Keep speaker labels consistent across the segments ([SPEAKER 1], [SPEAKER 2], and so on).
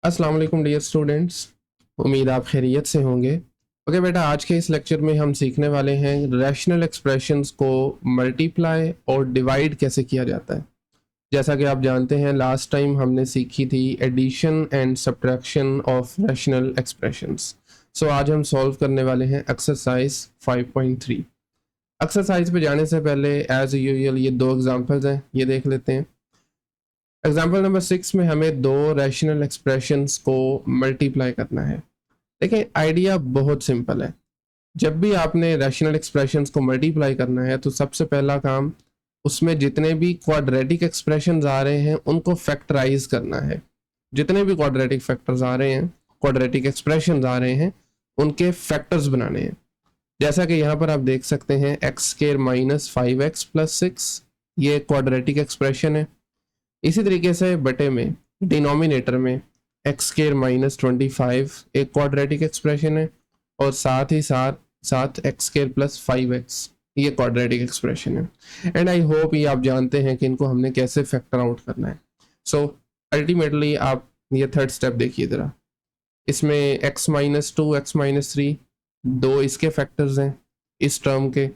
[SPEAKER 1] अस्सलाम वालेकुम dear students. उम्मीद आप खैरियत से होंगे। ओके बेटा, आज के इस लेक्चर में हम सीखने वाले हैं रैशनल एक्सप्रेशंस को मल्टीप्लाई और डिवाइड कैसे किया जाता है। जैसा कि आप जानते हैं लास्ट टाइम हमने सीखी थी addition and subtraction of rational expressions. So आज हम सॉल्व करने वाले हैं एक्सरसाइज 5.3। एक्सरसाइज पे जाने से पहले एज यूजुअल ये दो एग्जांपल्स हैं, ये देख लेते हैं। एग्जाम्पल नंबर 6 में हमें दो रैशनल एक्सप्रेशंस को मल्टीप्लाई करना है। देखिए आइडिया बहुत सिंपल है। जब भी आपने रैशनल एक्सप्रेशंस को मल्टीप्लाई करना है तो सबसे पहला काम उसमें जितने भी क्वाड्रेटिक एक्सप्रेशंस आ रहे हैं उनको फैक्टराइज करना है। जितने भी क्वाड्रेटिक फैक्टर्स आ रहे हैं, क्वाड्रेटिक एक्सप्रेशंस आ रहे हैं, उनके फैक्टर्स बनाने हैं। जैसा कि यहाँ पर आप देख सकते हैं x square minus 5x plus 6, ये क्वाड्रेटिक एक्सप्रेशन है। इसी तरीके से बटे में डिनोमिनेटर में एक्स स्क्वायर माइनस 25 एक क्वाड्रेटिक एक्सप्रेशन है, और साथ ही साथ एक्स स्क्वायर प्लस 5x ये क्वाड्रेटिक एक्सप्रेशन है। एंड आई होप ये आप जानते हैं कि इनको हमने कैसे फैक्टर आउट करना है। सो अल्टीमेटली आप ये थर्ड स्टेप देखिए ज़रा। इसमें x माइनस 2 एक्स माइनस 3 दो इसके फैक्टर्स हैं इस टर्म के।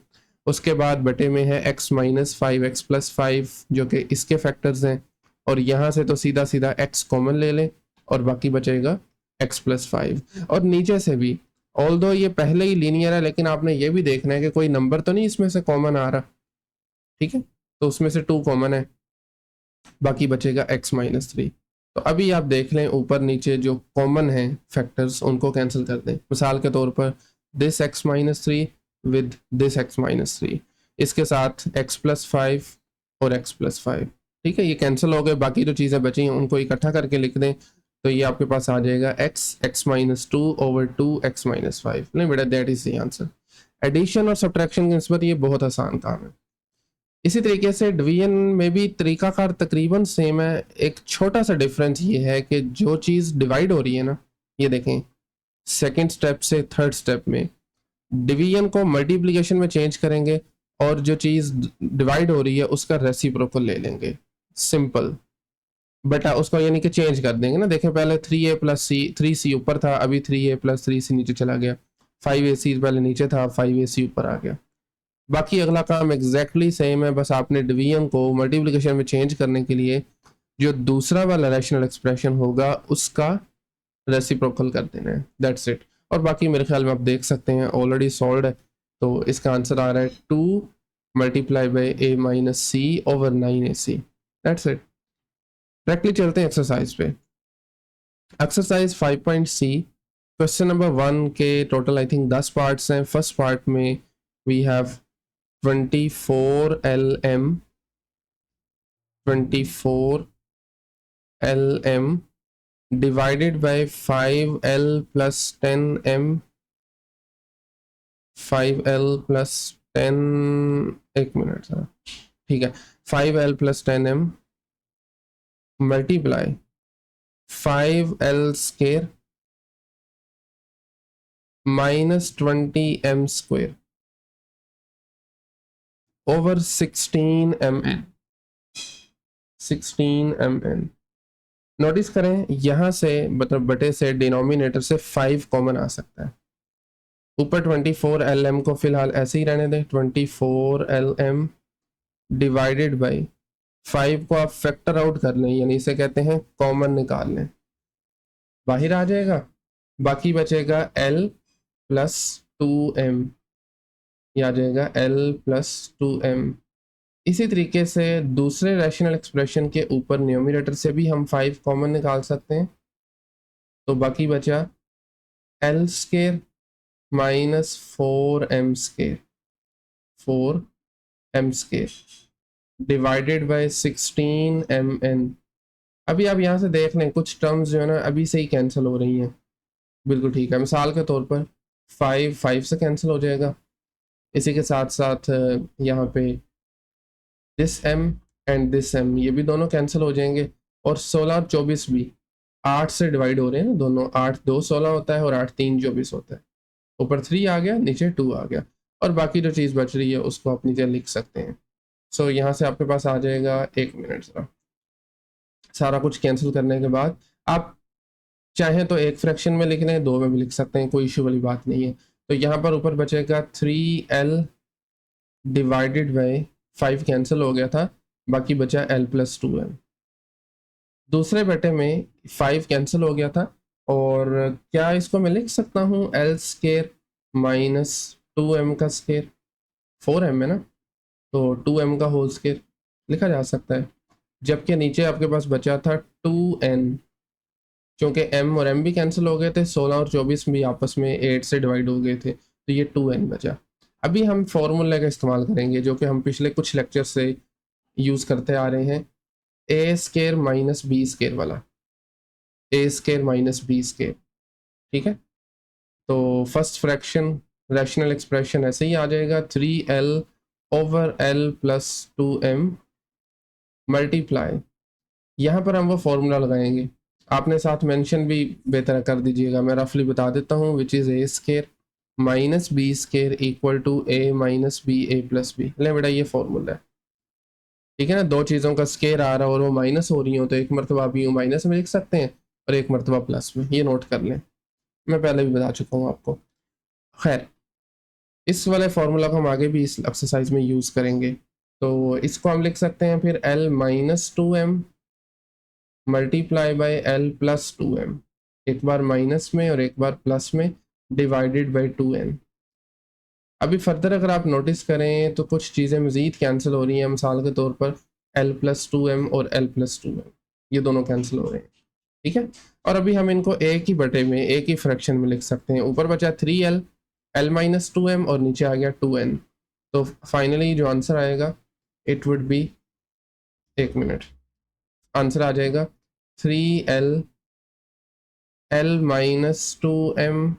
[SPEAKER 1] उसके बाद बटे में है x माइनस 5x प्लस 5 जो कि इसके फैक्टर्स हैं, और यहाँ से तो सीधा सीधा x कॉमन ले लें और बाकी बचेगा x प्लस 5। और नीचे से भी ऑल्दो ये पहले ही लीनियर है, लेकिन आपने ये भी देखना है कि कोई नंबर तो नहीं इसमें से कॉमन आ रहा। ठीक है, तो उसमें से 2 कॉमन है, बाकी बचेगा x माइनस 3। तो अभी आप देख लें ऊपर नीचे जो कॉमन है फैक्टर्स उनको कैंसिल कर दें। मिसाल के तौर पर this x minus 3 with this x minus 3, इसके साथ x प्लस 5 और x प्लस 5। ठीक है, ये कैंसिल हो गए। बाकी जो चीज़ें बची हैं उनको इकट्ठा करके लिख दें तो ये आपके पास आ जाएगा x minus 2 over 2 x minus 5। नहीं बेटा, that is the answer. Addition और सब्ट्रैक्शन की निस्बत ये बहुत आसान काम है। इसी तरीके से डिवीजन में भी तरीकाकार तकरीबन सेम है। एक छोटा सा डिफरेंस ये है कि जो चीज़ डिवाइड हो रही है ना, ये देखें सेकेंड स्टेप से थर्ड स्टेप में डिवीजन को मल्टीप्लिकेशन में चेंज करेंगे और जो चीज़ डिवाइड हो रही है उसका रेसिप्रोकल ले लेंगे। सिंपल बटा उसको यानी कि चेंज कर देंगे ना। देखें पहले 3a प्लस सी, 3c ऊपर था, अभी 3a प्लस 3c नीचे चला गया। 5ac पहले नीचे था, 5ac ऊपर आ गया। बाकी अगला काम एग्जैक्टली सेम है, बस आपने डिवीजन को मल्टीप्लिकेशन में चेंज करने के लिए जो दूसरा वाला रैशनल एक्सप्रेशन होगा उसका रेसिप्रोकल कर देना है। That's it. और बाकी मेरे ख्याल में आप देख सकते हैं ऑलरेडी सॉल्व है। तो इसका आंसर आ रहा है 2 multiply by a minus c over 9ac। That's it. Directly चलते हैं एक्सरसाइज पे। एक्सरसाइज 5.c क्वेश्चन नंबर 1 के टोटल आई थिंक 10 पार्ट्स हैं। फर्स्ट पार्ट में we have 24 lm 24 lm divided by 5l plus 10m 5l plus 10, एक minute sir, ठीक है, 5l plus 10m multiply 5l square minus 20m square over 16mn 16mn। Notice करें यहाँ से मतलब बटे से डिनोमिनेटर से 5 कॉमन आ सकता है। ऊपर 24 lm को फिलहाल ऐसे ही रहने दें। 24 lm डिवाइडेड बाई 5 को आप फैक्टर आउट कर लें, यानी इसे कहते हैं कॉमन निकाल लें, बाहर आ जाएगा। बाकी बचेगा l प्लस 2m, यह आ जाएगा l प्लस 2m। इसी तरीके से दूसरे रैशनल एक्सप्रेशन के ऊपर न्यूमरेटर से भी हम 5 कॉमन निकाल सकते हैं। तो बाकी बचा l square minus 4m square 4m square divided bye 16mn। अभी आप यहाँ से देख लें कुछ टर्म्स जो है ना अभी से ही कैंसिल हो रही हैं। बिल्कुल ठीक है। मिसाल के तौर पर 5 से कैंसिल हो जाएगा। इसी के साथ साथ यहाँ पे this m and this m ये भी दोनों कैंसिल हो जाएंगे। और 16 और 24 भी 8 से डिवाइड हो रहे हैं ना दोनों। 8 2 16 होता है और 8 3 24 होता है। ऊपर 3 आ गया, नीचे 2 आ गया, और बाकी जो चीज़ बच रही है उसको आप नीचे लिख सकते हैं। सो यहाँ से आपके पास आ जाएगा, एक मिनट ज़रा, सारा कुछ कैंसिल करने के बाद आप चाहे तो एक फ्रैक्शन में लिख लें, दो में भी लिख सकते हैं, कोई इशू वाली बात नहीं है। तो यहाँ पर ऊपर बचेगा 3l डिवाइडेड बाई 5 कैंसिल हो गया था, बाकी बचा l प्लस 2m। दूसरे बटे में 5 कैंसिल हो गया था, और क्या इसको मैं लिख सकता हूँ l स्केयर माइनस 2m का स्केयर, 4m है ना, तो 2m का होल स्केयर लिखा जा सकता है। जबकि नीचे आपके पास बचा था 2n, क्योंकि m और m भी कैंसिल हो गए थे, 16 और 24 भी आपस में 8 से डिवाइड हो गए थे, तो ये 2n बचा। अभी हम फॉर्मूले का इस्तेमाल करेंगे जो कि हम पिछले कुछ लेक्चर से यूज़ करते आ रहे हैं, ए स्केयर माइनस बी स्केयर वाला, ए स्केयर माइनस बी स्केयर। ठीक है, तो फर्स्ट फ्रैक्शन रैशनल एक्सप्रेशन ऐसे ही आ जाएगा, 3l over l plus 2m multiply, यहाँ पर हम वो फॉर्मूला लगाएंगे। आपने साथ मेंशन भी बेहतर कर दीजिएगा, मैं रफली बता देता हूँ, which is a square minus b square equal to a minus b a plus b. ले बेटा ये फॉर्मूला है, ठीक है ना, दो चीज़ों का स्केयर आ रहा हो और वो माइनस हो रही हो, तो एक मरतबा आप यूँ माइनस में लिख सकते हैं और एक मरतबा प्लस में, ये नोट कर लें, मैं पहले भी बता चुका हूँ आपको। खैर, इस वाले फार्मूला को हम आगे भी इस एक्सरसाइज में यूज़ करेंगे। तो इसको हम लिख सकते हैं फिर l minus 2m multiply by l plus 2m, एक बार माइनस में और एक बार प्लस में, डिवाइडेड बाई 2n। अभी फर्दर अगर आप नोटिस करें तो कुछ चीज़ें मज़ीद कैंसिल हो रही हैं, मिसाल के तौर पर l प्लस 2m और l प्लस 2m, ये दोनों कैंसिल हो रहे हैं। ठीक है, और अभी हम इनको एक ही बटे में, एक ही फ्रैक्शन में लिख सकते हैं। ऊपर बचा 3l, l माइनस 2m और नीचे आ गया 2n। तो फाइनली जो आंसर आएगा इट वुड बी, एक मिनट, आंसर आ जाएगा 3l l minus 2m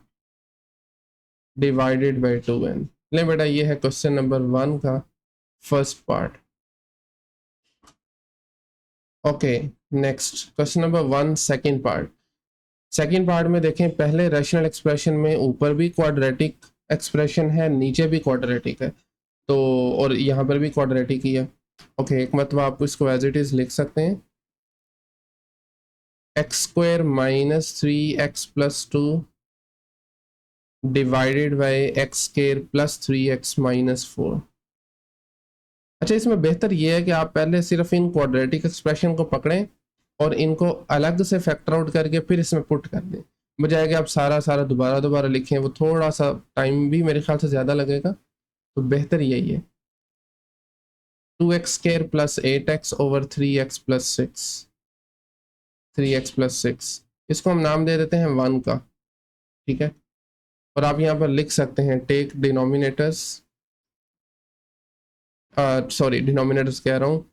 [SPEAKER 1] divided by 2n। ले बेटा ये है क्वेश्चन नंबर 1 का first part. Okay, next question number 1 second part. Second part में देखें, पहले रैशनल एक्सप्रेशन में ऊपर भी क्वाड्रेटिक एक्सप्रेशन है, नीचे भी क्वाड्रेटिक है, तो और यहाँ पर भी क्वाड्रेटिक ही है। ओके, एक मतलब आप इसको एज इट इज लिख सकते हैं, x square minus 3x plus 2 divided by x square plus 3x minus 4। अच्छा, इसमें बेहतर ये है कि आप पहले सिर्फ इन क्वाड्रेटिक एक्सप्रेशन को पकड़ें और इनको अलग से फैक्टर आउट करके फिर इसमें पुट कर दें, बजाय कि आप सारा सारा दोबारा दोबारा लिखें, वो थोड़ा सा टाइम भी मेरे ख्याल से ज़्यादा लगेगा, तो बेहतर यही है। 2x square plus 8x over 3x plus 6, 3x plus 6, इसको हम नाम दे देते हैं 1 का। ठीक है, और आप यहाँ पर लिख सकते हैं टेक डिनोमिनेटर्स, सॉरी डिनोमिनेटर्स कह रहा हूँ,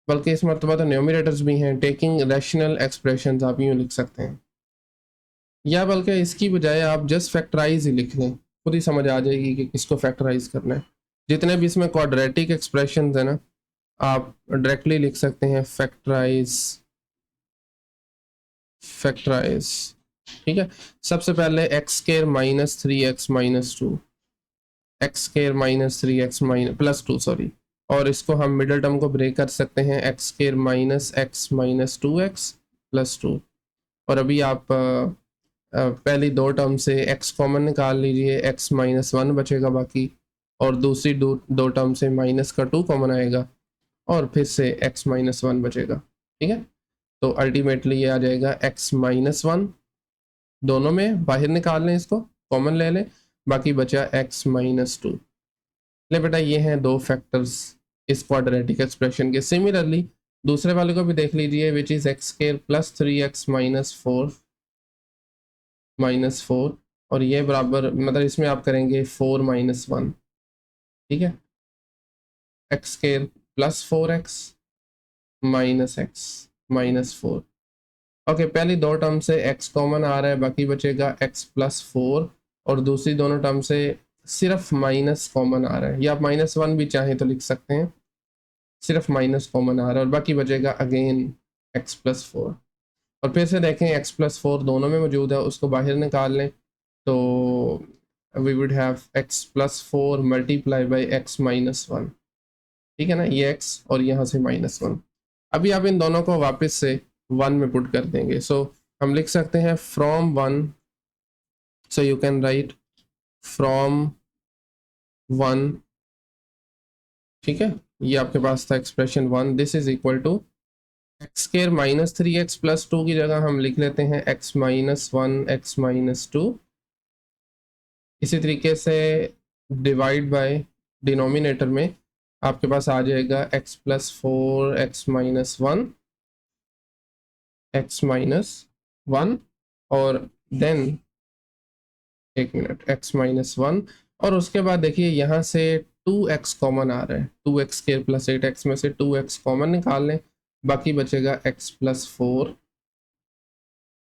[SPEAKER 1] बल्कि इस मरतबा तो न्यूमिनेटर्स भी हैं, टेकिंग रैशनल एक्सप्रेशंस आप यूँ लिख सकते हैं, या बल्कि इसकी बजाय आप जस्ट फैक्टराइज ही लिख लें, खुद ही समझ आ जाएगी कि किसको फैक्टराइज करना है। जितने भी इसमें क्वाड्रेटिक एक्सप्रेशंस है ना, आप डायरेक्टली लिख सकते हैं फैक्टराइज, फैक्टराइज। ठीक है, सबसे पहले x square minus 3x minus 2, x square minus 3x minus plus 2 sorry, और इसको हम मिडल टर्म को ब्रेक कर सकते हैं, x square minus x minus 2x plus 2। और अभी आप पहली दो टर्म से x कॉमन निकाल लीजिए, x माइनस 1 बचेगा बाकी, और दूसरी दो टर्म से माइनस का 2 कॉमन आएगा, और फिर से x माइनस 1 बचेगा। ठीक है, तो अल्टीमेटली ये आ जाएगा x माइनस 1, दोनों में बाहर निकाल लें, इसको कॉमन ले लें, बाकी बचा x माइनस 2। ले बेटा ये हैं दो फैक्टर्स इस क्वाड्रेटिक एक्सप्रेशन के। सिमिलरली दूसरे वाले को भी देख लीजिए, which is x square plus 3x minus 4, और ये बराबर, मतलब इसमें आप करेंगे 4 माइनस 1। ठीक है, x square plus 4x minus x minus 4। Okay, पहली दो टर्म से x कॉमन आ रहा है, बाकी बचेगा x प्लस 4, और दूसरी दोनों टर्म से सिर्फ माइनस कॉमन आ रहा है, या आप माइनस 1 भी चाहें तो लिख सकते हैं, सिर्फ माइनस कॉमन आ रहा है, और बाकी बचेगा अगेन x प्लस 4। और फिर से देखें x प्लस 4 दोनों में मौजूद है, उसको बाहर निकाल लें, तो we would have x plus 4 multiply by x minus 1। ठीक है ना, ये x और यहाँ से माइनस 1। अभी आप इन दोनों को वापस से 1 में पुट कर देंगे, सो हम लिख सकते हैं from 1, so you can write from 1, ठीक है, ये आपके पास था expression 1, this is equal to x square minus 3x plus 2 की जगह हम लिख लेते हैं x माइनस 1 x माइनस 2। इसी तरीके से डिवाइड बाय डिनोमिनेटर में आपके पास आ जाएगा x plus 4 x minus 1 x minus 1, और देन एक मिनट x माइनस 1, और उसके बाद देखिए यहाँ से 2x कॉमन आ रहा है, 2x स्केयर प्लस 8x में से 2x कॉमन निकाल लें, बाकी बचेगा x प्लस 4,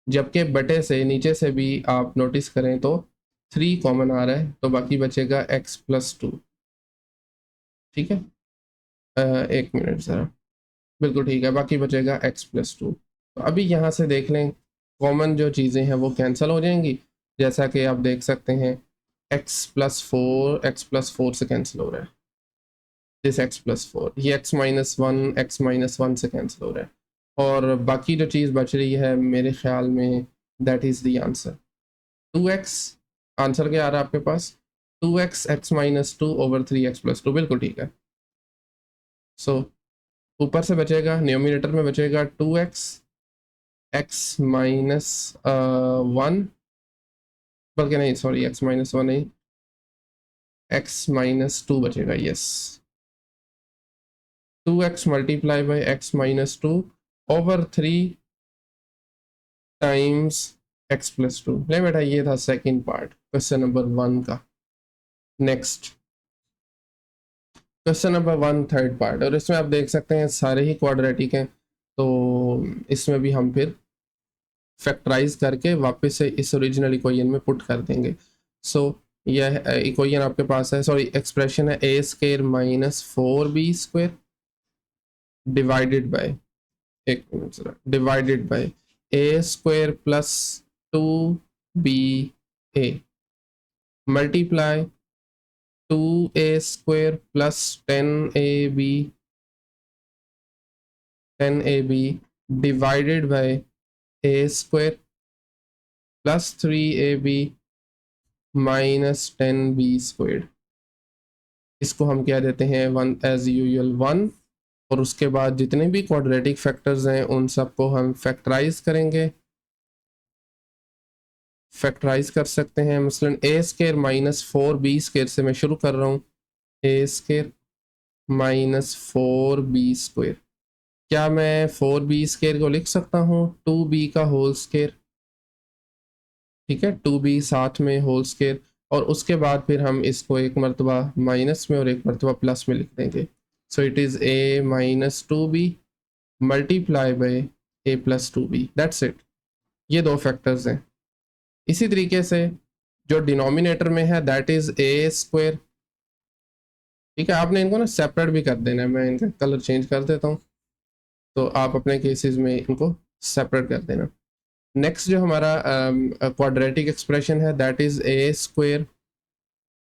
[SPEAKER 1] जबकि बटे से नीचे से भी आप नोटिस करें तो 3 कॉमन आ रहा है, तो बाकी बचेगा x प्लस 2, ठीक है। एक मिनट ज़रा, बिल्कुल ठीक है, बाकी बचेगा x प्लस 2। तो अभी यहाँ से देख लें, कॉमन जो चीज़ें हैं वो कैंसिल हो जाएंगी, जैसा कि आप देख सकते हैं x प्लस 4 से कैंसिल हो रहा है, दिस x प्लस 4, ये x माइनस 1 x माइनस 1 से कैंसिल हो रहा है, और बाकी जो चीज़ बच रही है मेरे ख्याल में that is the answer 2x। Answer क्या आ रहा है आपके पास, 2x x minus 2 over 3x plus 2, बिल्कुल ठीक है। सो ऊपर से बचेगा, न्यूमिनेटर में बचेगा 2x x माइनस 1, बल्कि नहीं सॉरी x माइनस 1 नहीं, x माइनस 2 बचेगा, yes, 2x multiply by x minus 2 over 3 times x plus 2। नहीं बेटा, ये था सेकंड पार्ट क्वेश्चन नंबर 1 का। Next question number 1 third part, और इसमें आप देख सकते हैं सारे ही क्वाड्रेटिक हैं, तो इसमें भी हम फिर फैक्टराइज करके वापस से इस ओरिजिनल इक्वेशन में पुट कर देंगे। सो यह इक्वेशन आपके पास है, सॉरी एक्सप्रेशन है a square minus 4b square divided bye, एक मिनट जरा, divided by a square plus 2ba multiply 2a square plus 10ab divided by a square plus 3ab minus 10b square. इसको हम क्या देते हैं 1 एज यूजुअल 1, और उसके बाद जितने भी क्वाड्रेटिक फैक्टर्स हैं उन सबको हम फैक्टराइज करेंगे, फैक्टराइज कर सकते हैं। मसलन a square minus 4b square से मैं शुरू कर रहा हूँ, a square minus 4b square, क्या मैं 4b स्क्वायर को लिख सकता हूँ 2b का होल स्क्वायर, ठीक है, 2b साथ में होल स्क्वायर, और उसके बाद फिर हम इसको एक मरतबा माइनस में और एक मरतबा प्लस में लिख देंगे। So it is a minus 2b multiply by a plus 2b, that's it. ये दो फैक्टर्स हैं। इसी तरीके से जो डिनोमिनेटर में है दैट इज़ a स्क्वायर, ठीक है, आपने इनको ना सेपरेट भी कर देना है, मैं इनका कलर चेंज कर देता हूँ, तो आप अपने केसेस में इनको सेपरेट कर देना। नेक्स्ट जो हमारा क्वाड्रेटिक एक्सप्रेशन है that is a square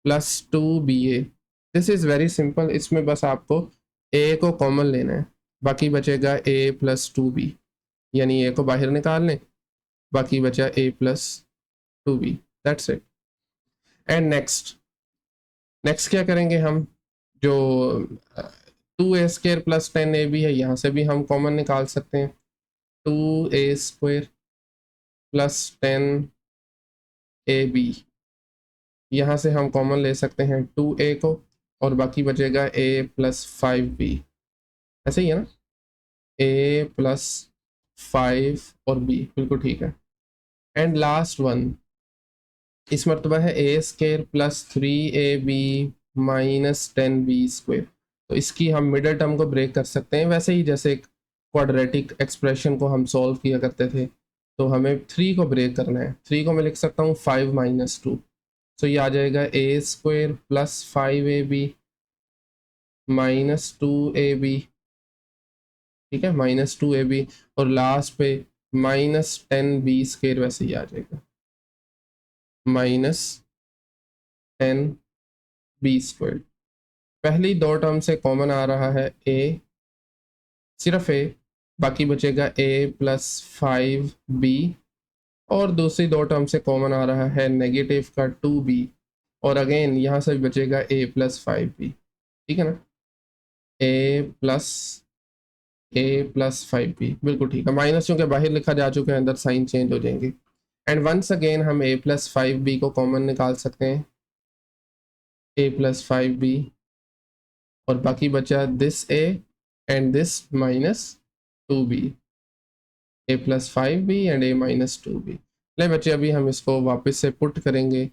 [SPEAKER 1] plus 2ba, this is very simple, इसमें बस आपको a को कॉमन लेना है, बाकी बचेगा a प्लस 2b, यानी a को बाहर निकाल लें, बाकी बचा a plus 2b, that's it. And next क्या करेंगे हम, जो 2a स्क्वायर प्लस 10ab है यहाँ से भी हम कॉमन निकाल सकते हैं, 2a स्क्वायर प्लस 10ab, यहाँ से हम कॉमन ले सकते हैं 2a को, और बाकी बचेगा a प्लस 5b, ऐसे ही है ना, a प्लस 5 और b, बिल्कुल ठीक है। एंड लास्ट वन, इस मरतबा है a square plus 3ab minus 10b square, तो इसकी हम मिडल टर्म को ब्रेक कर सकते हैं, वैसे ही जैसे एक क्वाड्रेटिक एक्सप्रेशन को हम सॉल्व किया करते थे, तो हमें 3 को ब्रेक करना है। 3 को मैं लिख सकता हूँ 5 माइनस 2, तो ये आ जाएगा a square plus 5ab minus 2ab, ठीक है, माइनस 2ab, और लास्ट पे माइनस 10b स्क्वायर वैसे ही आ जाएगा, माइनस 10b स्क्वायर। पहली दो टर्म से कॉमन आ रहा है a, सिर्फ a, बाकी बचेगा a प्लस 5b और दूसरी दो टर्म से कॉमन आ रहा है नेगेटिव का 2b, और अगेन यहाँ से बचेगा a प्लस 5b, ठीक है ना, a प्लस 5b, बिल्कुल ठीक है। माइनस चूँकि बाहर लिखा जा चुका है, अंदर साइन चेंज हो जाएंगे। एंड वंस अगेन हम a प्लस 5b को कॉमन निकाल सकते हैं, a प्लस 5b, और बाकी बचा this a and this minus 2b, a plus 5b and a minus 2b। ले बच्चे अभी हम इसको वापस से पुट करेंगे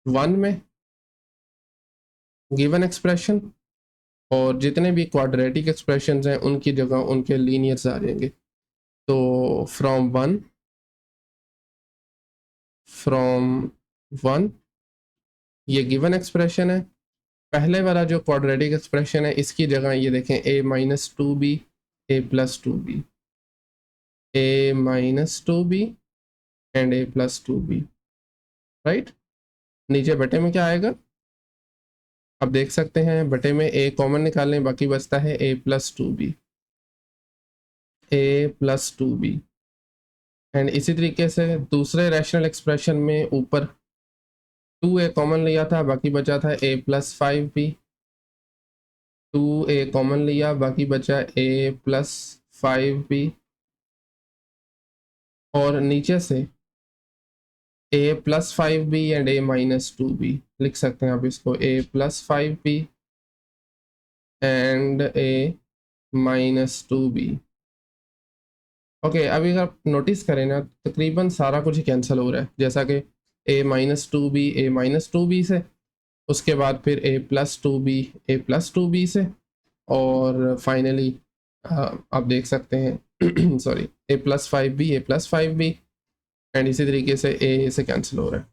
[SPEAKER 1] 1 में, गिवन एक्सप्रेशन, और जितने भी क्वाड्रेटिक एक्सप्रेशंस हैं उनकी जगह उनके लीनियर्स आ जाएंगे। तो फ्रॉम वन ये गिवन एक्सप्रेशन है। पहले वाला जो क्वाड्रेटिक एक्सप्रेशन है इसकी जगह ये देखें a minus 2b, a plus 2b, a minus 2b and a plus 2b, right. नीचे बटे में क्या आएगा, अब देख सकते हैं, बटे में a कॉमन निकाल लें, बाकी बचता है a plus 2b, a plus 2b। And इसी तरीके से दूसरे रैशनल एक्सप्रेशन में ऊपर 2a कॉमन लिया था, बाकी बचा था a plus 5b, 2a common लिया, बाकी बचा a प्लस 5b, और नीचे से a plus 5b and a minus 2b लिख सकते हैं आप इसको, a plus 5b and a minus 2b। Okay, अभी अगर आप नोटिस करें ना, तकरीबन सारा कुछ ही कैंसिल हो रहा है, जैसा कि a minus 2b a minus 2b से, उसके बाद फिर a plus 2b a plus 2b से, और फाइनली आप देख सकते हैं sorry, a plus 5b a plus 5b, and इसी तरीके से a से कैंसिल हो रहा है,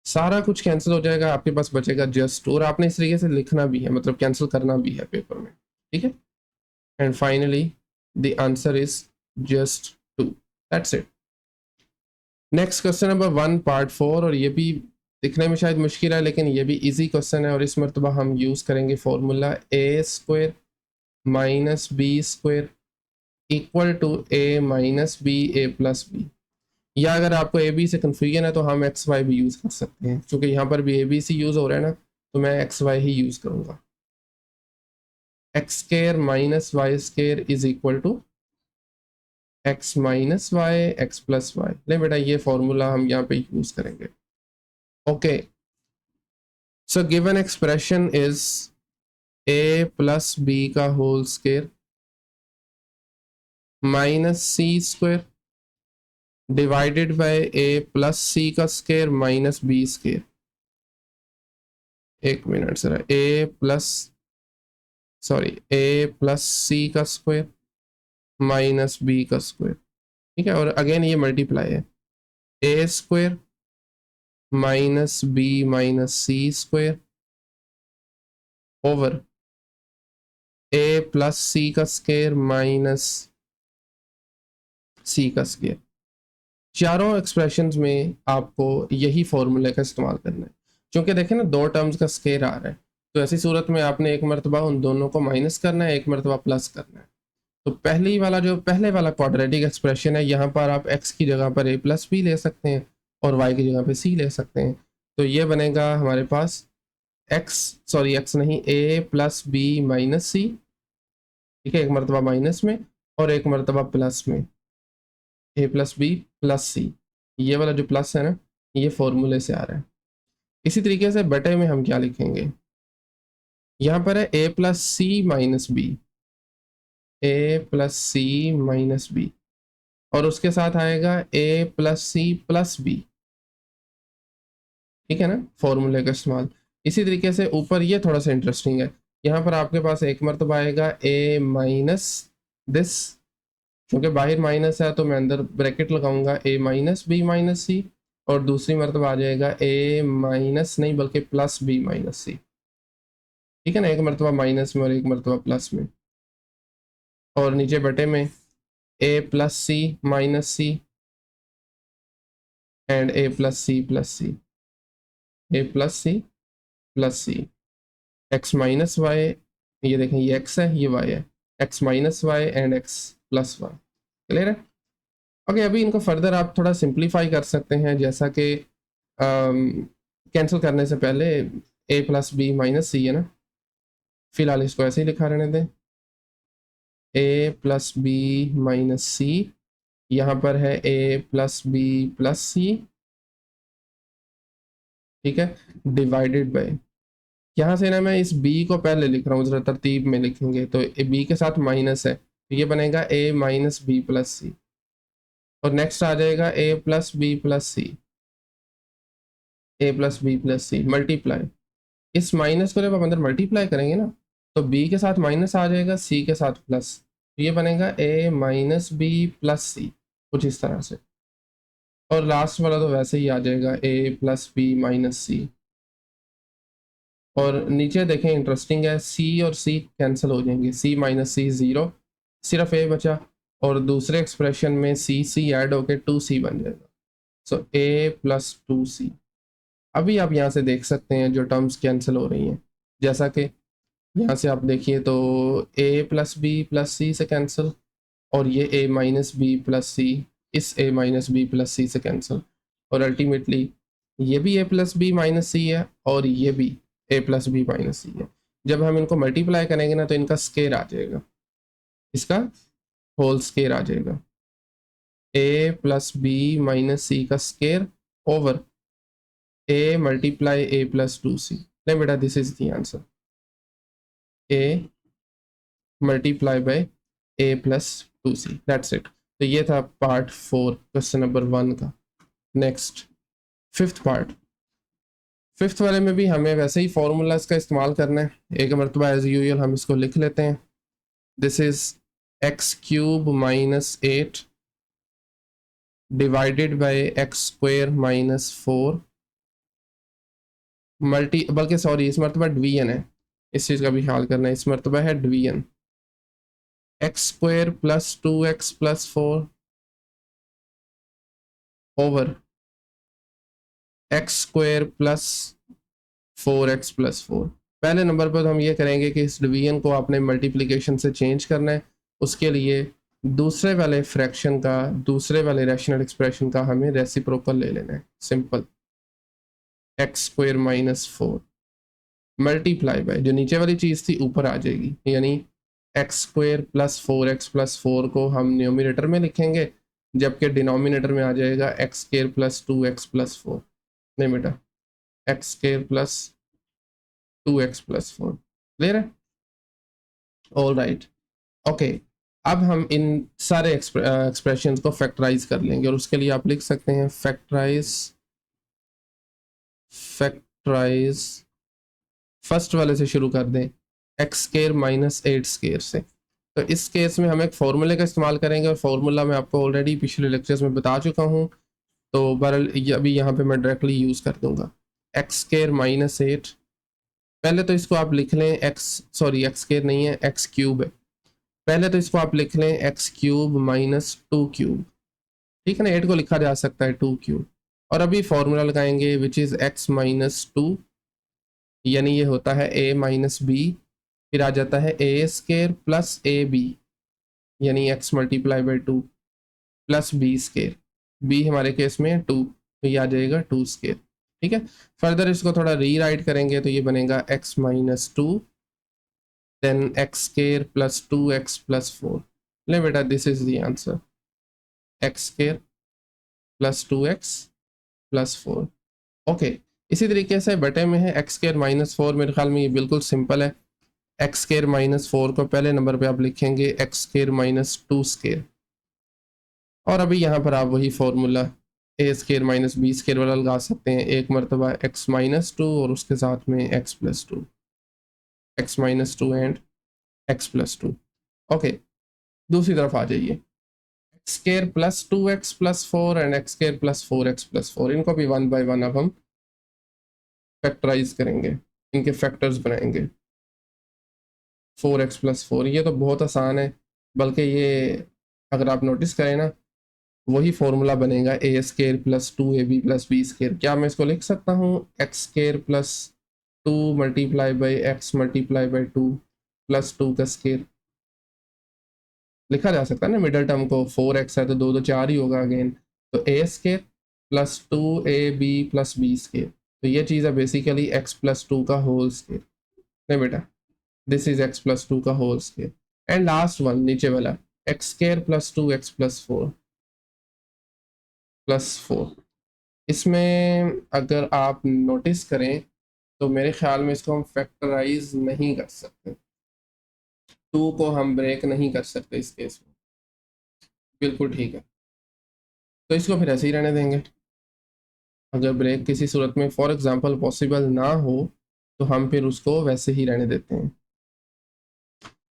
[SPEAKER 1] सारा कुछ कैंसिल हो जाएगा, आपके पास बचेगा जस्ट 2, और आपने इस तरीके से लिखना भी है, मतलब कैंसिल करना भी है पेपर में, ठीक है। And finally the answer is just 2, that's it. Next question number 1 part 4, और ये भी दिखने में शायद मुश्किल है लेकिन ये भी इजी क्वेश्चन है, और इस मरतबा हम यूज़ करेंगे formula a square minus b square equal to a minus b a plus b। या अगर आपको ए बी से कन्फ्यूजन है तो हम एक्स वाई भी यूज़ कर सकते हैं, क्योंकि यहाँ पर भी ए बी सी यूज़ हो रहा है ना, तो मैं एक्स वाई ही यूज़ करूँगा। X square minus y square is equal to x minus y x plus y. ले बेटा, ये फॉर्मूला हम यहाँ पे यूज़ करेंगे। Okay, so given expression is a plus b का whole square minus c square divided by a plus c का square minus b square. एक minute sir, a plus c का स्क्वायर माइनस बी का square, ठीक है, और again ये multiply है, a square minus B minus c square over a plus c का स्क्वायर माइनस सी का स्क्वायर। चारों एक्सप्रेशंस में आपको यही फॉर्मूले का इस्तेमाल करना है, क्योंकि देखें ना, दो टर्म्स का स्क्वायर आ रहा है, तो ऐसी सूरत में आपने एक मरतबा उन दोनों को माइनस करना है, एक मरतबा प्लस करना है। तो पहले वाला क्वाड्रेटिक एक्सप्रेशन है, यहाँ पर आप x की जगह पर a प्लस बी ले सकते हैं और y की जगह पे c ले सकते हैं। तो ये बनेगा हमारे पास x नहीं, a प्लस बी माइनस सी, ठीक है, एक मरतबा माइनस में और एक मरतबा प्लस में, a प्लस बी प्लस सी। ये वाला जो प्लस है ना, ये फॉर्मूले से आ रहा है। इसी तरीके से बटे में हम क्या लिखेंगे, यहाँ पर है a plus c minus b, a plus c minus b, और उसके साथ आएगा a plus c plus b, ठीक है ना, फॉर्मूले का इस्तेमाल। इसी तरीके से ऊपर ये थोड़ा सा इंटरेस्टिंग है, यहाँ पर आपके पास एक मरतबा आएगा a माइनस दिस, क्योंकि बाहर माइनस है तो मैं अंदर ब्रैकेट लगाऊंगा a माइनस बी माइनस सी, और दूसरी मरतबा आ जाएगा a माइनस नहीं बल्कि प्लस बी माइनस सी, ठीक है ना, एक मरतबा माइनस में और एक मरतबा प्लस में, और नीचे बटे में a plus c minus c and a plus c plus c, a plus c plus c, x minus y, ये देखें ये x है ये y है, x minus y and x plus y. Clear है। ओके, अभी इनको फर्दर आप थोड़ा सिंप्लीफाई कर सकते हैं, जैसा कि कैंसिल करने से पहले ए प्लस बी माइनस सी है ना, फिलहाल इसको ऐसे ही लिखा रहने दें, ए प्लस बी माइनस सी, यहाँ पर है ए प्लस बी प्लस सी, ठीक है, डिवाइडेड बाय, यहाँ से ना मैं इस b को पहले लिख रहा हूँ, जरा तरतीब में लिखेंगे तो b के साथ माइनस है तो ये बनेगा a minus b plus c, और नेक्स्ट आ जाएगा a plus b plus c, a plus b plus c multiply, इस माइनस को जब आप अंदर मल्टीप्लाई करेंगे ना तो b के साथ माइनस आ जाएगा, c के साथ प्लस, तो ये बनेगा a माइनस बी प्लस सी, कुछ इस तरह से, और लास्ट वाला तो वैसे ही आ जाएगा a प्लस बी माइनस सी। और नीचे देखें, इंटरेस्टिंग है, c और c कैंसिल हो जाएंगे, c माइनस सी ज़ीरो, सिर्फ a बचा, और दूसरे एक्सप्रेशन में c c ऐड होके 2c बन जाएगा, सो a प्लस 2c। अभी आप यहाँ से देख सकते हैं जो टर्म्स कैंसिल हो रही हैं, जैसा कि यहाँ से आप देखिए तो a प्लस बी प्लस सी से कैंसिल, और ये a माइनस बी प्लस सी इस a माइनस बी प्लस सी से कैंसिल, और अल्टीमेटली ये भी a प्लस बी माइनस सी है और ये भी a प्लस बी माइनस सी है। जब हम इनको मल्टीप्लाई करेंगे ना तो इनका स्केयर आ जाएगा, इसका होल स्केयर आ जाएगा, a प्लस बी माइनस सी का square over a multiply a plus 2c। नहीं बेटा, this is the answer, a multiply by a plus 2c, that's it. तो ये था पार्ट 4 क्वेश्चन नंबर 1 का। नेक्स्ट फिफ्थ पार्ट, फिफ्थ वाले में भी हमें वैसे ही फॉर्मूलाज का इस्तेमाल करना है, एक मरतबा एज यूजुअल हम इसको लिख लेते हैं, this is x cube minus 8 divided by x square minus 4 multi, बल्कि सॉरी इस मरतबा डिवीजन है, इस चीज़ का भी ख्याल करना है, इस मरतबा है division, x square plus 2x plus 4 over x square plus 4x plus 4। पहले नंबर पर तो हम ये करेंगे कि इस डिवीजन को आपने मल्टीप्लिकेशन से चेंज करना है, उसके लिए दूसरे वाले फ्रैक्शन का, दूसरे वाले रैशनल एक्सप्रेशन का हमें रेसिप्रोकल ले लेना है, simple, x square minus 4 multiply by, जो नीचे वाली चीज़ थी ऊपर आ जाएगी, यानी x square plus 4x plus 4 को हम न्यूमिनेटर में लिखेंगे, जबकि डिनोमिनेटर में आ जाएगा x square plus 2x plus 4, नहीं बेटा, x square plus 2x plus 4, clear है, ऑल राइट, ओके। अब हम इन सारे एक्सप्रेशंस को फैक्टराइज कर लेंगे, और उसके लिए आप लिख सकते हैं फैक्टराइज, फैक्टराइज फर्स्ट वाले से शुरू कर दें, एक्स स्क्वायर माइनस 8 स्क्वायर से। तो इस केस में हम एक फॉर्मूले का इस्तेमाल करेंगे, और फॉर्मूला मैं आपको ऑलरेडी पिछले लेक्चर्स में बता चुका हूँ, तो बहरहाल अभी यहाँ पे मैं डायरेक्टली यूज़ कर दूंगा, एक्स स्क्वायर माइनस 8, पहले तो इसको आप लिख लें एक्स, सॉरी एक्स स्क्वायर नहीं है, एक्स क्यूब है, पहले तो इसको आप लिख लें एक्स क्यूब माइनस 2 क्यूब, ठीक है ना, 8 को लिखा जा सकता है 2 क्यूब, और अभी फॉर्मूला लगाएंगे विच इज़ एक्स माइनस 2, यानी ये होता है a माइनस बी, फिर आ जाता है a square plus a b, यानी x multiply by 2 plus b square, b हमारे केस में 2, तो ये आ जाएगा 2 स्केयर, ठीक है। फर्दर इसको थोड़ा रीराइट करेंगे तो ये बनेगा x minus 2 then x square plus 2x plus 4, ले बेटा this is the answer, x square plus 2x plus 4, okay. इसी तरीके से बटे में है एक्स स्केयर माइनस 4, मेरे ख्याल में ये बिल्कुल सिंपल है, एक्स स्केयर माइनस 4 को पहले नंबर पे आप लिखेंगे एक्स स्केयर माइनस 2 स्केयर, और अभी यहाँ पर आप वही फॉर्मूला ए स्केयर माइनस बी स्केयर वाला लगा सकते हैं, एक मरतबा एक्स माइनस 2 और उसके साथ में x plus 2, x minus 2 and x plus 2, okay. दूसरी तरफ आ जाइए, x square plus 2x plus 4 and x square plus 4x plus 4, इनको भी वन बाय वन अब हम फैक्टराइज करेंगे, इनके फैक्टर्स बनाएंगे, 4x प्लस 4, ये तो बहुत आसान है, बल्कि ये अगर आप नोटिस करें ना वही फॉर्मूला बनेगा a square plus 2ab plus b square, क्या मैं इसको लिख सकता हूँ x square plus 2 multiply by x multiply by 2 plus 2 का स्केयर, लिखा जा सकता है ना मिडल टर्म को, 4x है तो 2 2 4 ही होगा अगेन, तो a square plus 2ab plus b square, तो ये चीज़ है बेसिकली x प्लस 2 का होल स्केयर। नहीं बेटा, दिस इज x प्लस 2 का whole square. And last one नीचे वाला x square plus 2x plus 4 plus 4। इसमें अगर आप नोटिस करें तो मेरे ख्याल में इसको हम फैक्टराइज नहीं कर सकते, 2 को हम ब्रेक नहीं कर सकते इस केस में। बिल्कुल ठीक है, तो इसको फिर ऐसे ही रहने देंगे। अगर ब्रेक किसी सूरत में फॉर एग्जांपल पॉसिबल ना हो तो हम फिर उसको वैसे ही रहने देते हैं।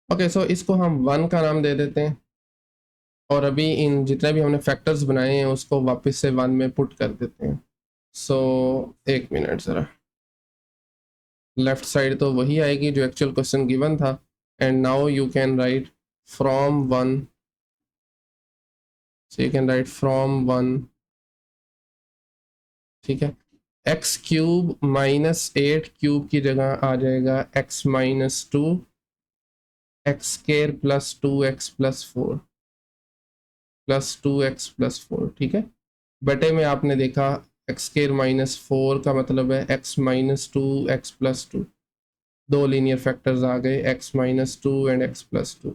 [SPEAKER 1] ओके, सो इसको हम 1 का नाम दे देते हैं, और अभी इन जितने भी हमने फैक्टर्स बनाए हैं उसको वापस से 1 में पुट कर देते हैं। सो एक मिनट ज़रा, लेफ्ट साइड तो वही आएगी जो एक्चुअल क्वेश्चन गिवन था, and now you can write from 1, so you can write from 1, ठीक है। एक्स क्यूब माइनस 8 क्यूब की जगह आ जाएगा x minus 2 x square plus 2x plus 4 plus 2x plus 4, ठीक है। बटे में आपने देखा एक्स स्केयर माइनस 4 का मतलब है एक्स माइनस 2 एक्स प्लस 2, दो लीनियर फैक्टर्स आ गए x minus 2 and x plus 2।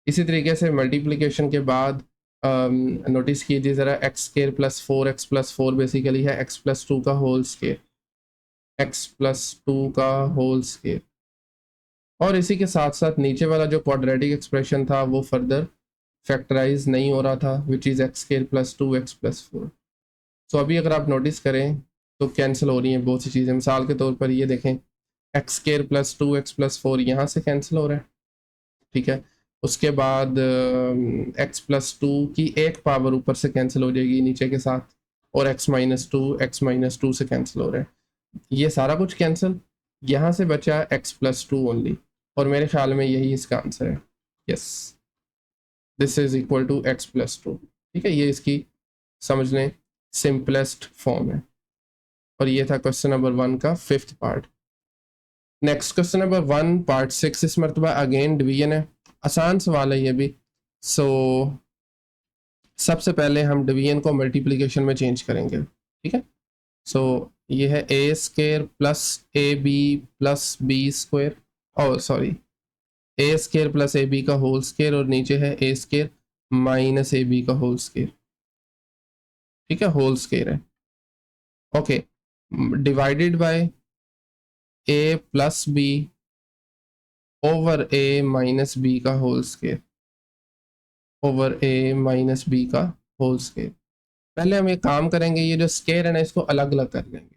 [SPEAKER 1] इसी तरीके से मल्टीप्लिकेशन के बाद नोटिस कीजिए ज़रा, एक्स स्केयर प्लस 4 बेसिकली है एक्स प्लस 2 का होल स्केयर, एक्स प्लस 2 का होल स्केयर। और इसी के साथ साथ नीचे वाला जो क्वाड्रेटिक एक्सप्रेशन था वो फर्दर फैक्टराइज नहीं हो रहा था, which is x square plus 2 x plus 4। सो अभी अगर आप नोटिस करें तो कैंसिल हो रही हैं बहुत सी चीज़ें। मिसाल के तौर पर ये देखें, x square plus 2 x plus 4 यहाँ से कैंसिल हो रहा है, ठीक है। उसके बाद एक्स प्लस 2 की एक पावर ऊपर से कैंसिल हो जाएगी नीचे के साथ, और एक्स माइनस टू से कैंसिल हो रहा है, ये सारा कुछ कैंसिल। यहाँ से बचा एक्स प्लस 2 ओनली, और मेरे ख्याल में यही इसका आंसर है। Yes, this is equal to x plus 2, ठीक है। ये इसकी समझ लें सिंपलेस्ट फॉर्म है, और ये था क्वेश्चन नंबर 1 का 5th part. Next question number 1 part 6, इस मरतबा अगेन डिवीजन है, आसान सवाल है ये भी। सो सबसे पहले हम डिवीजन को मल्टीप्लिकेशन में चेंज करेंगे, ठीक है। सो ये है a square plus a b plus b square, और sorry a square plus a b का होल स्क्वायर, और नीचे है a square minus a b का होल स्क्वायर, ठीक है, होल स्क्वायर है। Okay, divided by a plus b over a minus b का whole square, over a minus b का होल स्क्वायर। पहले हम एक काम करेंगे, ये जो स्क्वायर है ना इसको अलग अलग कर लेंगे,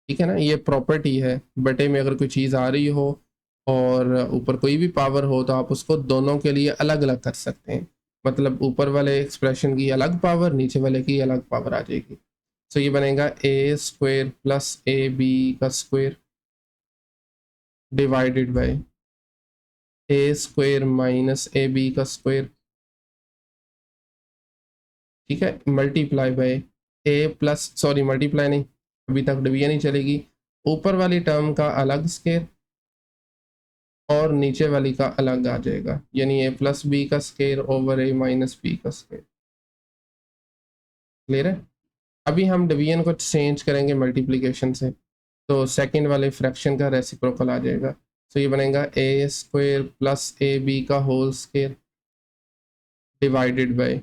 [SPEAKER 1] ठीक है ना। ये प्रॉपर्टी है, बटे में अगर कोई चीज़ आ रही हो और ऊपर कोई भी पावर हो तो आप उसको दोनों के लिए अलग अलग कर सकते हैं। मतलब ऊपर वाले एक्सप्रेशन की अलग पावर, नीचे वाले की अलग पावर आ जाएगी। सो ये बनेगा a square plus a b का square divided by a square minus a b का स्क्वायर, ठीक है, multiply by a plus, sorry multiply नहीं, अभी तक डिवीजन ही चलेगी, ऊपर वाली टर्म का अलग स्क्वायर और नीचे वाली का अलग आ जाएगा, यानी ए प्लस बी का square over a minus b का स्क्वायर। क्लियर है। अभी हम डिवीजन को चेंज करेंगे मल्टीप्लिकेशन से, तो सेकंड वाले फ्रैक्शन का रेसिप्रोकल आ जाएगा। तो ये बनेगा a square plus a b का whole square divided by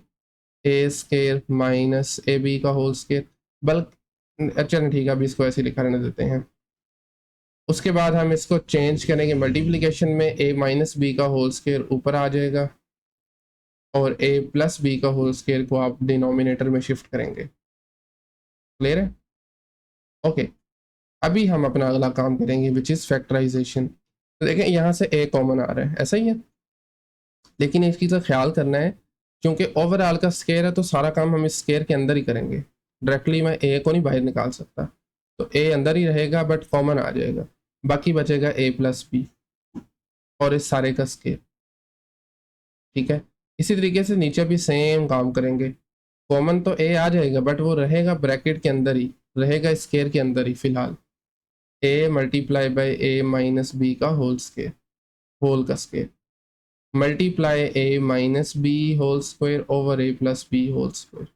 [SPEAKER 1] a square minus a b का होल स्क्वायर। बल्कि अच्छा ठीक है, अभी इसको ऐसे लिखा रहने देते हैं। उसके बाद हम इसको चेंज करेंगे मल्टीप्लिकेशन में, ए माइनस बी का होल स्क्वायर ऊपर आ जाएगा और ए प्लस बी का होल स्क्वायर को आप डिनोमिनेटर में शिफ्ट करेंगे। क्लियर है। ओके, अभी हम अपना अगला काम करेंगे विच इज़ फैक्टराइजेशन। तो देखें यहाँ से ए कॉमन आ रहा है, ऐसा ही है, लेकिन एक चीज़ का ख्याल करना है, क्योंकि ओवरऑल का स्केयर है तो सारा काम हम इस स्केयर के अंदर ही करेंगे, डायरेक्टली मैं ए को नहीं बाहर निकाल सकता, तो ए अंदर ही रहेगा बट कॉमन आ जाएगा, बाकी बचेगा ए प्लस बी और इस सारे का स्केयर, ठीक है। इसी तरीके से नीचे भी सेम काम करेंगे, कॉमन तो ए आ जाएगा बट वो रहेगा ब्रैकेट के अंदर ही, रहेगा स्केयर के अंदर ही फिलहाल, a multiply by a minus b का होल स्केयर, होल का square multiply a minus b whole square over a plus b whole square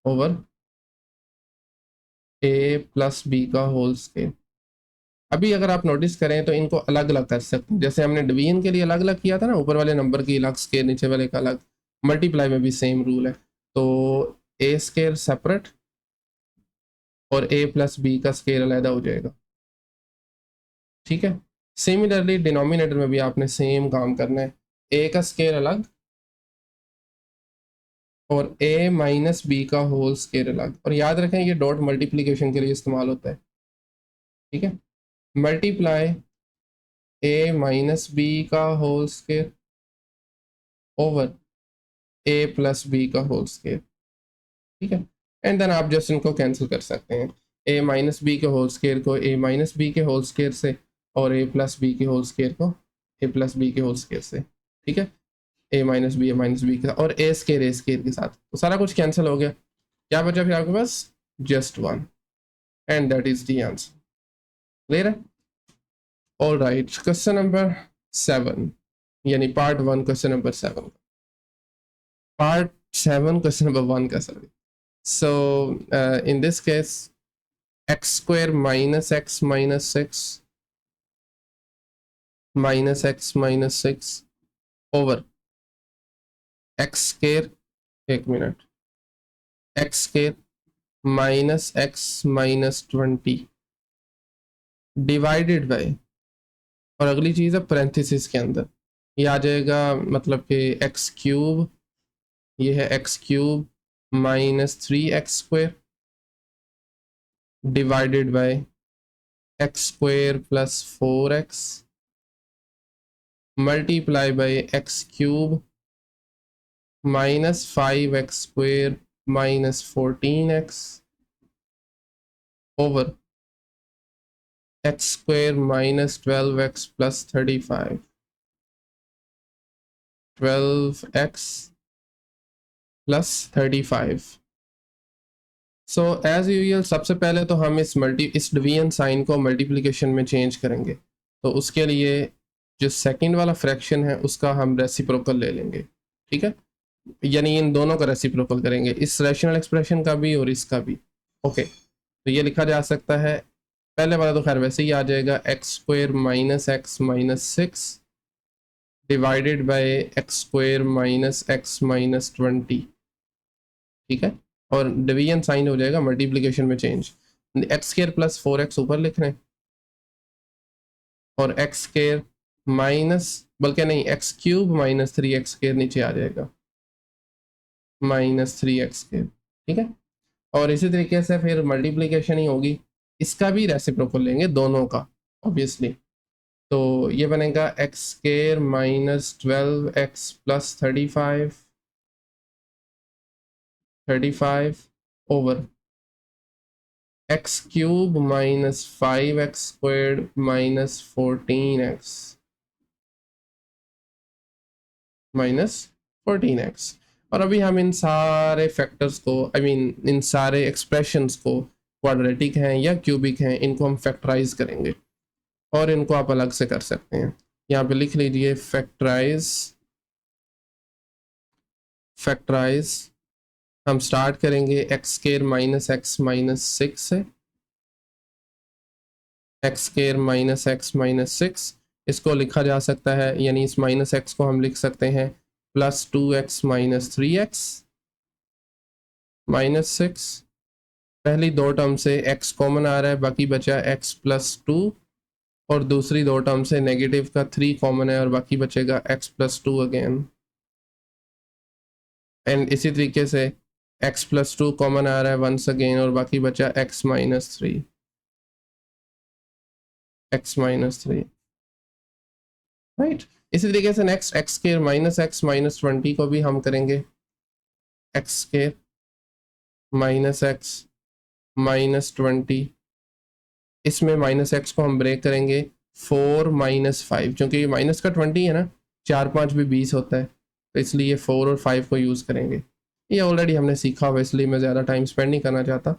[SPEAKER 1] over a plus b का होल स्क्वायर। अभी अगर आप नोटिस करें तो इनको अलग अलग कर सकते हैं, जैसे हमने डिवीजन के लिए अलग अलग किया था ना, ऊपर वाले नंबर की अलग स्केयर नीचे वाले का अलग। मल्टीप्लाई में भी सेम रूल है, तो ए स्केयर सेपरेट और ए प्लस बी का स्केयर अलग हो जाएगा। ठीक है, सिमिलरली डिनोमिनेटर में भी आपने सेम काम करना है, ए का स्केयर अलग और ए माइनस बी का होल स्केयर अलग। और याद रखें ये डॉट मल्टीप्लीकेशन के लिए इस्तेमाल होता है। ठीक है, मल्टीप्लाई ए माइनस बी का whole square over a plus b का होल स्केयर। ठीक है, एंड देन आप जस्ट इनको कैंसिल कर सकते हैं, ए माइनस बी के होल स्केयर को ए माइनस बी के होल स्केयर से और ए प्लस बी के होल स्केयर को ए प्लस बी के होल स्केयर से। ठीक है, ए माइनस बी के साथ और ए स्केयर के साथ, तो सारा कुछ कैंसिल हो गया। क्या बचा फिर आपके पास? Just one, and that is the answer. Clear है? ऑल राइट, क्वेश्चन नंबर 7 यानी part 1 question number 7, part 7 question number 1 का, sorry. So in this case, x square minus x minus 6 minus x minus 6 over x square, एक minute, x square minus x minus 20 divided by, और अगली चीज़ है parenthesis के अंदर, ये आ जाएगा मतलब कि x क्यूब, ये है x cube minus 3x square divided by x square plus 4x multiply by x cube minus 5x square minus 14x over x square minus 12x plus 35, 12x plus 35। So as usual सबसे पहले तो हम इस division sign को multiplication में change करेंगे, तो उसके लिए जो सेकंड वाला फ्रैक्शन है उसका हम रेसिप्रोकल ले लेंगे। ठीक है, यानी इन दोनों का रेसिप्रोकल करेंगे, इस रैशनल एक्सप्रेशन का भी और इसका भी। ओके, तो ये लिखा जा सकता है, पहले वाला तो खैर वैसे ही आ जाएगा, x square minus x minus 6 divided by x square minus x minus 20। ठीक है, और डिवीजन साइन हो जाएगा मल्टीप्लिकेशन में change, x square plus 4x ऊपर लिख रहे हैं और एक्स स्क्वायर माइनस, बल्कि नहीं, x cube minus 3x square नीचे आ जाएगा, माइनस 3x स्क्वायर। ठीक है, और इसी तरीके से फिर मल्टीप्लिकेशन ही होगी, इसका भी रेसिप्रोकल लेंगे दोनों का ऑब्वियसली, तो ये बनेगा x square minus 12x plus 35 over x cube minus 5x squared minus 14x minus 14x। और अभी हम इन सारे फैक्टर्स को, इन सारे एक्सप्रेशंस को, क्वाड्रेटिक हैं या क्यूबिक हैं, इनको हम फैक्टराइज करेंगे और इनको आप अलग से कर सकते हैं। यहाँ पे लिख लीजिए फैक्टराइज हम स्टार्ट करेंगे x square minus x minus 6 से, x square minus x minus 6, इसको लिखा जा सकता है, यानी इस माइनस एक्स को हम लिख सकते हैं plus 2x minus 3x minus 6। पहली दो टर्म से x कॉमन आ रहा है, बाकी बचा x प्लस 2, और दूसरी दो टर्म से नेगेटिव का 3 कॉमन है और बाकी बचेगा x प्लस 2 अगेन, एंड इसी तरीके से x प्लस 2 कॉमन आ रहा है वंस अगेन और बाकी बचा x minus 3, x minus 3, right. इसी तरीके से next x square minus x minus 20 को भी हम करेंगे x square minus x minus 20, इसमें माइनस एक्स को हम ब्रेक करेंगे 4 माइनस 5, क्योंकि ये माइनस का 20 है ना, 4 5 भी 20 होता है, तो इसलिए 4 और 5 को यूज़ करेंगे। ये ऑलरेडी हमने सीखा हुआ, इसलिए मैं ज़्यादा टाइम स्पेंड नहीं करना चाहता।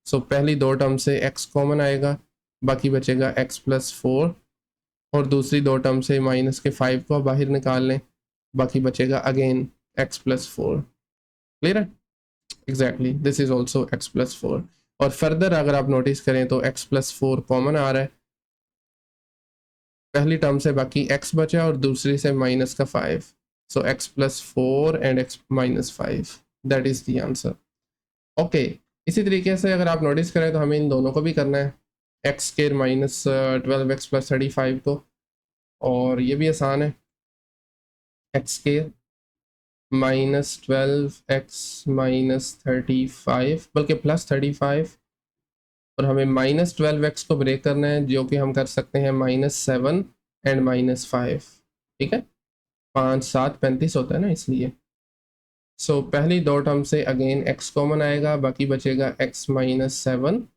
[SPEAKER 1] सो पहली दो टर्म से x कॉमन आएगा, बाकी बचेगा x प्लस 4 और दूसरी दो टर्म से माइनस के 5 को बाहर निकाल लें, बाकी बचेगा अगेन x+4। क्लियर है? Exactly, this is also x+4। और फर्दर अगर आप नोटिस करें तो x+4 कॉमन आ रहा है, पहली टर्म से बाकी x बचा और दूसरी से माइनस का 5, सो x+4 and x-5, that is the answer. Okay, इसी तरीके से अगर आप नोटिस करें तो हमें इन दोनों को भी करना है, x² -12x+35 को, और ये भी आसान है, x² -12x-35, बल्कि +35, और हमें -12x को ब्रेक करना है, जो कि हम कर सकते हैं -7 एंड -5। ठीक है, 5 7 35 होता है ना, इसलिए। सो पहली दो टर्म से अगेन x कॉमन आएगा, बाकी बचेगा x-7,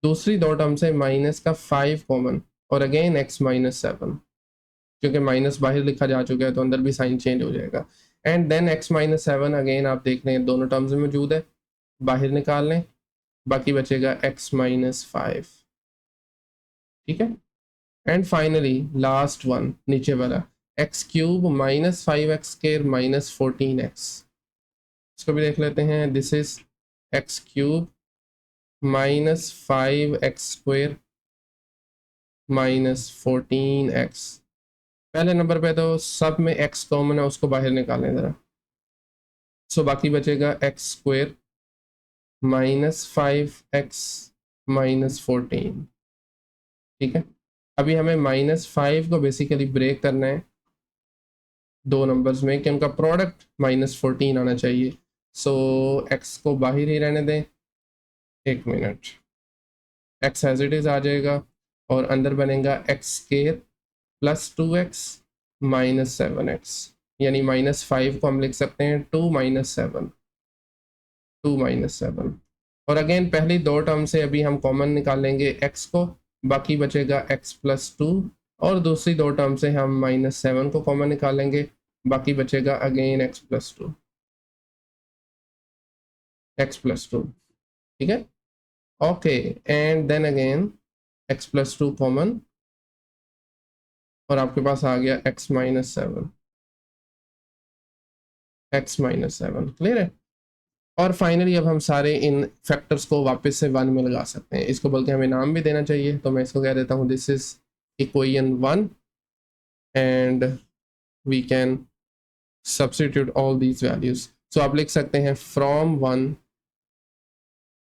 [SPEAKER 1] दूसरी दो टर्म से माइनस का 5 कॉमन और अगेन x-7, क्योंकि माइनस बाहर लिखा जा चुका है तो अंदर भी साइन चेंज हो जाएगा। एंड देन x-7 अगेन आप देख लें दोनों टर्म्स में मौजूद है, बाहर निकाल लें, बाकी बचेगा x-5। ठीक है, एंड फाइनली लास्ट वन नीचे वाला x³ -5x² -14x, इसको भी देख लेते हैं। This is x³ -5x² -14x। पहले नंबर पे तो सब में x कॉमन है, उसको बाहर निकालें ज़रा, सो बाकी बचेगा x² -5x -14। ठीक है, अभी हमें -5 को बेसिकली ब्रेक करना है दो नंबर्स में कि उनका प्रोडक्ट -14 आना चाहिए। सो x को बाहर ही रहने दें, एक minute, x as it is आ जाएगा और अंदर बनेगा x² +2x -7x, यानी -5 को हम लिख सकते हैं 2 -7। और अगेन पहली दो टर्म से अभी हम कॉमन निकालेंगे x को, बाकी बचेगा x+2, और दूसरी दो टर्म से हम -7 को कॉमन निकालेंगे, बाकी बचेगा अगेन x+2। ठीक है, okay, and then again x+2 common और आपके पास आ गया x-7। क्लियर है? और फाइनली अब हम सारे इन फैक्टर्स को वापस से 1 में लगा सकते हैं, इसको बल्कि हमें नाम भी देना चाहिए, तो मैं इसको कह देता हूँ this is equation 1 and we can substitute all these values. So आप लिख सकते हैं फ्रॉम 1,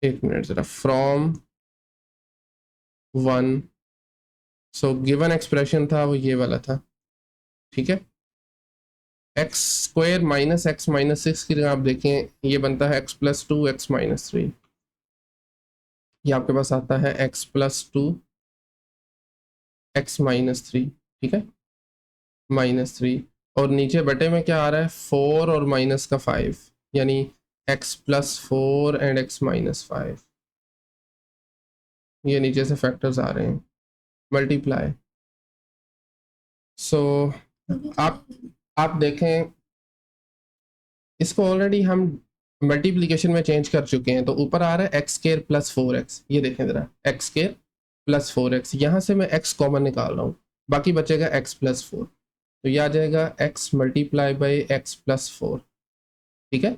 [SPEAKER 1] एक मिनट ज़रा, फ्रॉम 1, सो गिवन एक्सप्रेशन था वो ये वाला था। ठीक है, x² -x-6 की जगह आप देखें ये बनता है x+2 x-3, ये आपके पास आता है x+2 x-3। ठीक है, -3, और नीचे बटे में क्या आ रहा है 4 और माइनस का 5, यानी x+4 एंड x-5, ये नीचे से फैक्टर्स आ रहे हैं, मल्टीप्लाई। सो आप देखें इसको ऑलरेडी हम मल्टीप्लिकेशन में चेंज कर चुके हैं, तो ऊपर आ रहा है x² +4x, ये देखें ज़रा x² +4x, यहाँ से मैं x कॉमन निकाल रहा हूँ, बाकी बचेगा x+4, तो ये आ जाएगा x × x+4। ठीक है,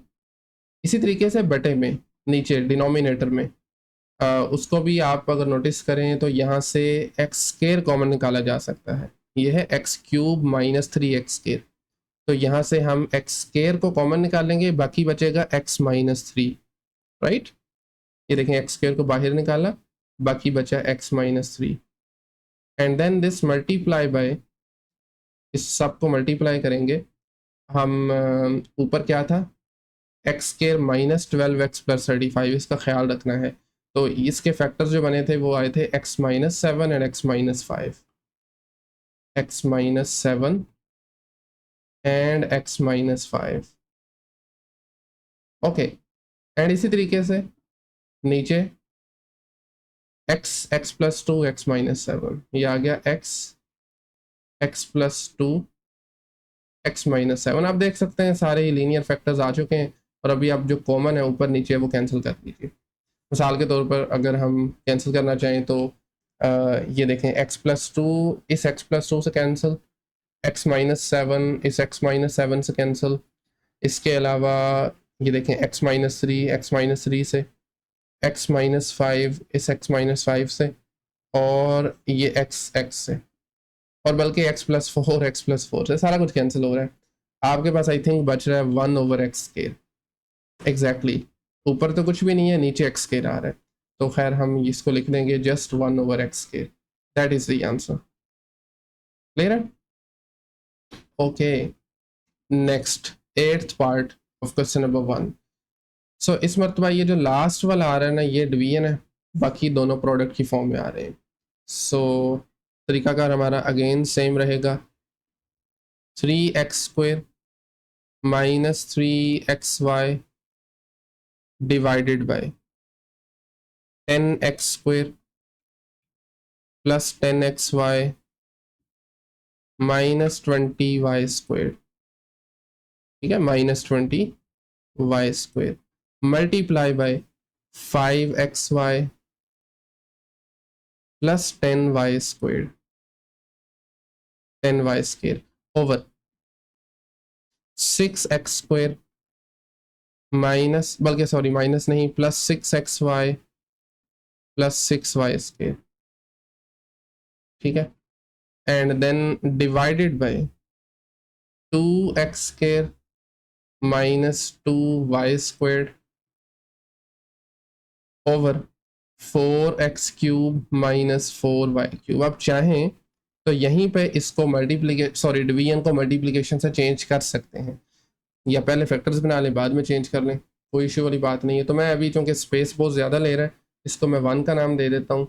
[SPEAKER 1] इसी तरीके से बटे में नीचे डिनोमिनेटर में उसको भी आप अगर नोटिस करें तो यहाँ से x² कॉमन निकाला जा सकता है, ये है x³ -3x², तो यहाँ से हम x² को कॉमन निकालेंगे, बाकी बचेगा x-3। राइट, ये देखें x² को बाहर निकाला, बाकी बचा x-3, and then this multiply by, इस सब को मल्टीप्लाई करेंगे हम, ऊपर क्या था x² -12x +35, इसका ख्याल रखना है, तो इसके फैक्टर्स जो बने थे वो आए थे x-7 and x-5, x-7 and x-5। Okay, and इसी तरीके से नीचे x+2 x-7, ये आ गया x+2 x-7। आप देख सकते हैं सारे लीनियर फैक्टर्स आ चुके हैं, और अभी आप जो कॉमन है ऊपर नीचे वो कैंसिल कर दीजिए। मिसाल के तौर पर अगर हम कैंसिल करना चाहें तो ये देखें x+2 इस x+2 से कैंसिल, x-7 इस x-7 से कैंसिल, इसके अलावा ये देखें x-3 x-3 से, x-5 इस x-5 से, और ये x से, और बल्कि x+4 x+4 से सारा कुछ कैंसिल हो रहा है। आपके पास आई थिंक बच रहा है 1/x²। एग्जैक्टली, ऊपर तो कुछ भी नहीं है, नीचे x² आ रहा है, तो खैर हम इसको लिख देंगे just 1/x²। That is the answer. Clear है? Okay, next 8th part of question number 1। So इस मरतबा ये जो लास्ट वाला आ रहा है ना, ये डिवीजन है, बाकी दोनों प्रोडक्ट की फॉर्म में आ रहे हैं। सो तरीकाकार हमारा अगेन सेम रहेगा, 3x² minus 3xy divided by 10x² plus 10xy minus 20y²। ठीक है, -20y² multiply by 5xy plus 10y² over 6x² minus, बल्कि सॉरी माइनस नहीं, प्लस 6xy प्लस 6y²। ठीक है, and then divided by 2x² minus 2y² over 4x³ minus 4y³। आप चाहें तो यहीं पे इसको डिवीजन को मल्टीप्लिकेशन से चेंज कर सकते हैं, या पहले फैक्टर्स बना लें बाद में चेंज कर लें, कोई इशू वाली बात नहीं है। तो मैं अभी चूँकि स्पेस बहुत ज़्यादा ले रहा है, इसको मैं 1 का नाम दे देता हूँ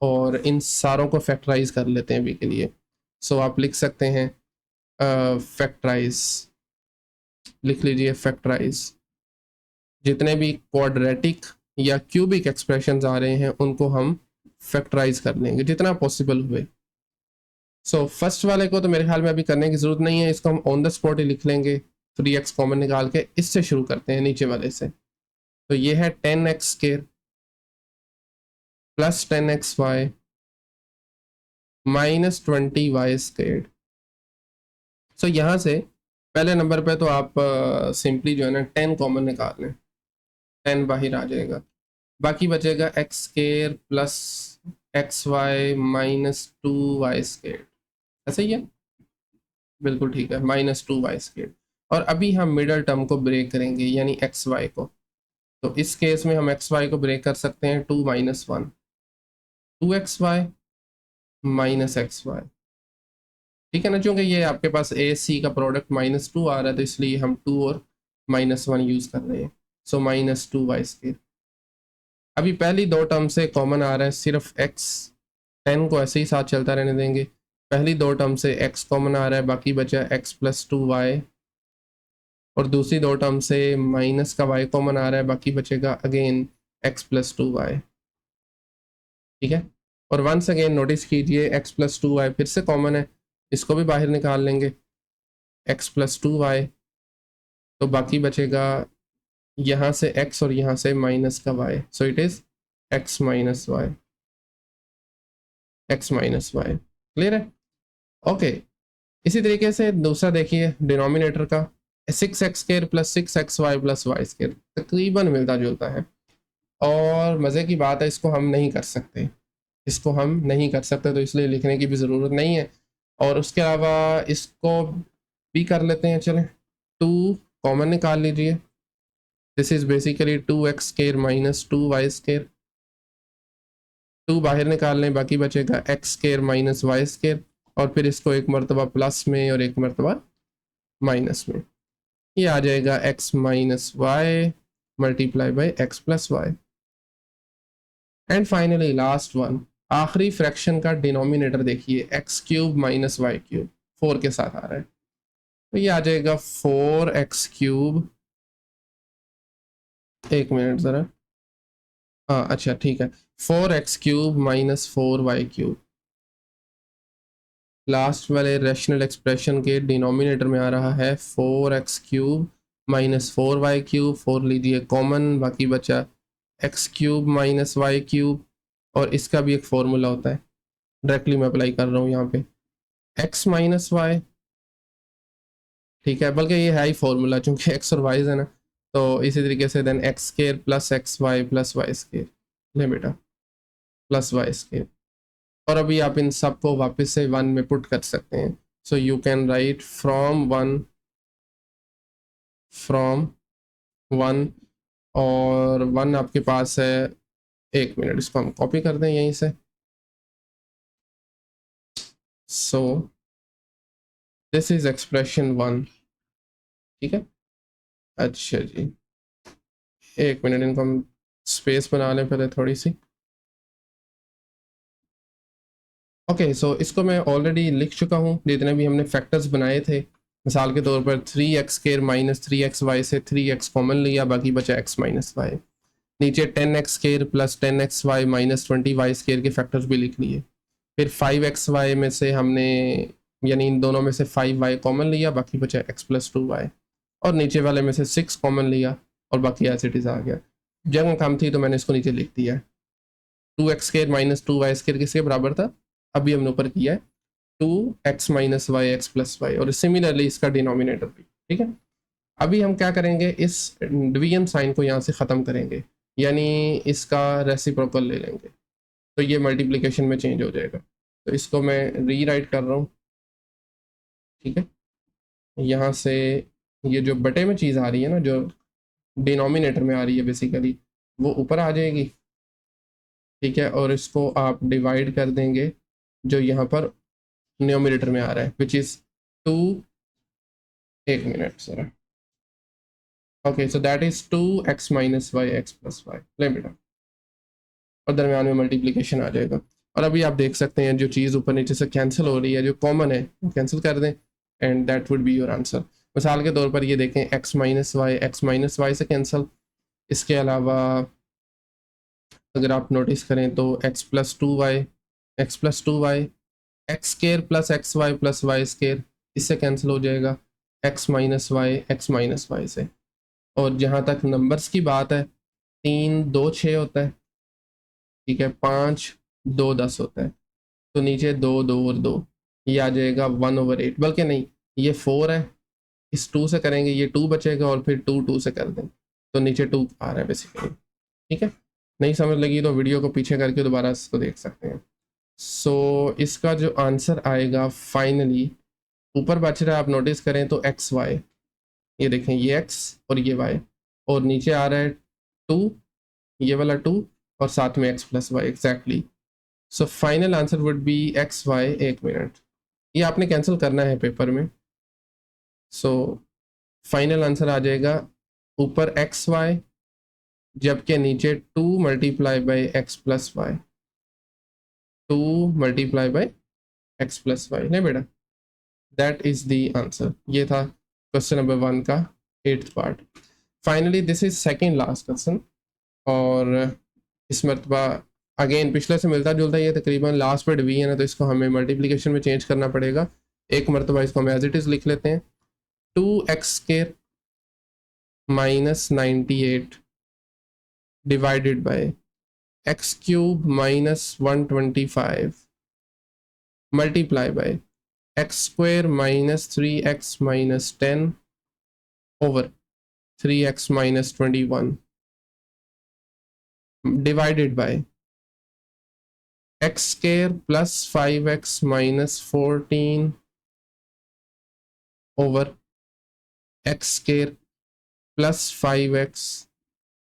[SPEAKER 1] और इन सारों को फैक्टराइज कर लेते हैं अभी के लिए। सो आप लिख सकते हैं फैक्टराइज, लिख लीजिए फैक्टराइज। जितने भी क्वाड्रेटिक या क्यूबिक एक्सप्रेशंस आ रहे हैं उनको हम फैक्टराइज कर लेंगे जितना पॉसिबल हुए। सो फर्स्ट वाले को तो मेरे ख्याल में अभी करने की ज़रूरत नहीं है, इसको हम ऑन द स्पॉट ही लिख लेंगे। 3x कॉमन निकाल के इससे शुरू करते हैं नीचे वाले से। तो ये है 10x² plus 10xy minus 20y²। सो यहाँ से पहले नंबर पे तो आप सिंपली जो है ना 10 कॉमन निकाल लें, 10 बाहर आ जाएगा, बाकी बचेगा x² plus xy minus 2y²। ऐसा ही है, बिल्कुल ठीक है, माइनस 2y²। और अभी हम मिडल टर्म को ब्रेक करेंगे यानी xy को। तो इस केस में हम xy को ब्रेक कर सकते हैं 2 - 1, 2xy माइनस xy। ठीक है ना, क्योंकि ये आपके पास ए सी का प्रोडक्ट -2 आ रहा है तो इसलिए हम 2 और -1 यूज़ कर रहे हैं। So minus 2y²। अभी पहली दो टर्म से कॉमन आ रहा है सिर्फ x, 10 को ऐसे ही साथ चलता रहने देंगे। पहली दो टर्म से x कॉमन आ रहा है, बाकी बचा x+2y, और दूसरी दो टर्म से माइनस का y कॉमन आ रहा है, बाकी बचेगा अगेन x+2y। ठीक है, और वंस अगेन नोटिस कीजिए x+2y फिर से कॉमन है, इसको भी बाहर निकाल लेंगे x+2y, तो बाकी बचेगा यहाँ से x और यहाँ से माइनस का y। So it is x - y, clear है? ओके, इसी तरीके से दूसरा देखिए डिनोमिनेटर का, 6x² plus 6xy plus y² तकरीबन मिलता जुलता है, और मज़े की बात है इसको हम नहीं कर सकते, तो इसलिए लिखने की भी ज़रूरत नहीं है। और उसके अलावा इसको भी कर लेते हैं, चलें 2 कॉमन निकाल लीजिए, this is basically 2x² minus 2y²। 2 बाहर निकाल लें, बाकी बचेगा x² माइनस y², और फिर इसको एक मरतबा प्लस में और एक मरतबा माइनस में, ये आ जाएगा x - y multiply by x+y। And finally last one, आखिरी फ्रैक्शन का डिनोमिनेटर देखिए, x³ माइनस y³, 4 के साथ आ रहा है, तो ये आ जाएगा 4x³। एक मिनट ज़रा, हाँ अच्छा ठीक है, 4x³ माइनस 4y³। लास्ट वाले रैशनल एक्सप्रेशन के डिनोमिनेटर में आ रहा है 4x³ माइनस 4y³। 4 लीजिए कॉमन, बाकी बचा x³ माइनस y³, और इसका भी एक फॉर्मूला होता है, डायरेक्टली मैं अप्लाई कर रहा हूँ यहाँ पे, x माइनस वाई, ठीक है, बल्कि ये है ही फॉर्मूला चूंकि x और y है ना, तो इसी तरीके से then x square plus x y plus y square, ले बेटा, प्लस वाई स्केयर। और अभी आप इन सब को वापस से वन में पुट कर सकते हैं, सो you can write from one, और वन आपके पास है, एक मिनट इसको हम कॉपी कर दें यहीं से, so this is expression one, ठीक है। अच्छा जी, एक मिनट इनको हम स्पेस बना लें पहले थोड़ी सी। ओके सो इसको मैं ऑलरेडी लिख चुका हूँ, जितने भी हमने फैक्टर्स बनाए थे, मिसाल के तौर पर 3x स्केयर माइनस 3xy से 3x कॉमन लिया, बाकी बचा x माइनस वाई। नीचे 10x square plus 10xy minus 20y square के फैक्टर्स भी लिख लिए। फिर 5xy में से हमने, यानी इन दोनों में से 5y कॉमन लिया, बाकी बचा x प्लस 2y, और नीचे वाले में से 6 कॉमन लिया और बाकी एज इट इज़ आ गया। जगह कम थी तो मैंने इसको नीचे लिख दिया। 2x square minus 2y square किसके बराबर था, अभी हमने ऊपर किया है 2x minus y x plus y, और सिमिलरली इसका डिनोमिनेटर भी, ठीक है। अभी हम क्या करेंगे, इस डिवीजन साइन को यहाँ से ख़त्म करेंगे, यानी इसका रेसिप्रोकल ले लेंगे, तो ये मल्टीप्लिकेशन में चेंज हो जाएगा। तो इसको मैं रीराइट कर रहा हूँ, ठीक है। यहाँ से ये जो बटे में चीज़ आ रही है ना, जो डिनोमिनेटर में आ रही है बेसिकली, वो ऊपर आ जाएगी, ठीक है, और इसको आप डिवाइड कर देंगे जो यहाँ पर न्यूमरेटर में आ रहा है, विच इज़ 2, एक minute sir, okay so that is 2x minus y x plus y, ले बेटा, और दरम्यान में मल्टीप्लिकेशन आ जाएगा। और अभी आप देख सकते हैं जो चीज़ ऊपर नीचे से कैंसिल हो रही है, जो कॉमन है वो कैंसिल कर दें, and that would be your answer. मिसाल के तौर पर ये देखें, x माइनस वाई से कैंसिल, इसके अलावा अगर आप नोटिस करें तो x plus two y, x square plus x y plus y square, इससे कैंसिल हो जाएगा x माइनस वाई से। और जहाँ तक नंबर्स की बात है, 3 2 6 होता है, ठीक है, 5 2 10 होता है, तो नीचे 2 2 और 2, ये आ जाएगा 1/8, बल्कि नहीं, ये 4 है, इस 2 से करेंगे ये 2 बचेगा, और फिर 2 2 से कर दें तो नीचे 2 आ रहा है बेसिकली, ठीक है। नहीं समझ लगी तो वीडियो को पीछे करके दोबारा इसको देख सकते हैं। सो इसका जो आंसर आएगा फाइनली, ऊपर बच रहा है आप नोटिस करें तो एक्स वाई, ये देखें ये x और ये y, और नीचे आ रहा है 2, ये वाला 2, और साथ में x plus y exactly. So final answer would be x y, एक मिनट, ये आपने कैंसिल करना है पेपर में। सो फाइनल आंसर आ जाएगा ऊपर एक्स वाई, जबकि नीचे 2 multiply by x plus y, 2 multiply by x plus y, नहीं बेटा, दैट इज द आंसर। ये था क्वेश्चन नंबर 1 का 8th part. Finally this is second last question, और इस मरतबा अगेन पिछले से मिलता जुलता, ये तकरीबन लास्ट पर डिवीजन है, तो इसको हमें मल्टीप्लिकेशन में चेंज करना पड़ेगा। एक मरतबा इसको हम एज इट इज़ लिख लेते हैं, 2x square minus 98 divided by x cube minus 125 multiply by x square minus 3x minus 10 over 3x minus 21 divided by x square plus 5x minus 14 over x square plus 5x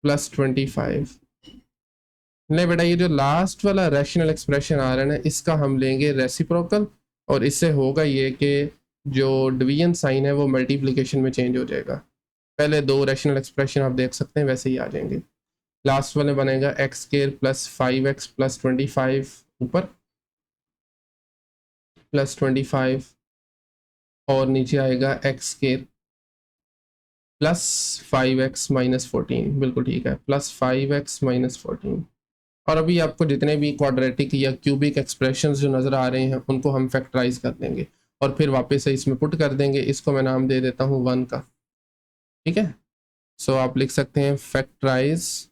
[SPEAKER 1] plus 25। नहीं बेटा, ये जो last वाला rational expression आ रहा है ना, इसका हम लेंगे रेसिप्रोकल, और इससे होगा ये कि जो डिवीजन साइन है वो मल्टीप्लिकेशन में चेंज हो जाएगा। पहले 2 रैशनल एक्सप्रेशन आप देख सकते हैं वैसे ही आ जाएंगे। लास्ट वाले बनेगा x square plus 5x plus 25 ऊपर प्लस 25, और नीचे आएगा x square plus 5x minus 14, बिल्कुल ठीक है, प्लस 5x माइनस 14। और अभी आपको जितने भी क्वाड्रेटिक या क्यूबिक एक्सप्रेशंस जो नज़र आ रहे हैं उनको हम फैक्टराइज कर देंगे, और फिर वापस से इसमें पुट कर देंगे। इसको मैं नाम दे देता हूँ 1 का, ठीक है। सो आप लिख सकते हैं फैक्टराइज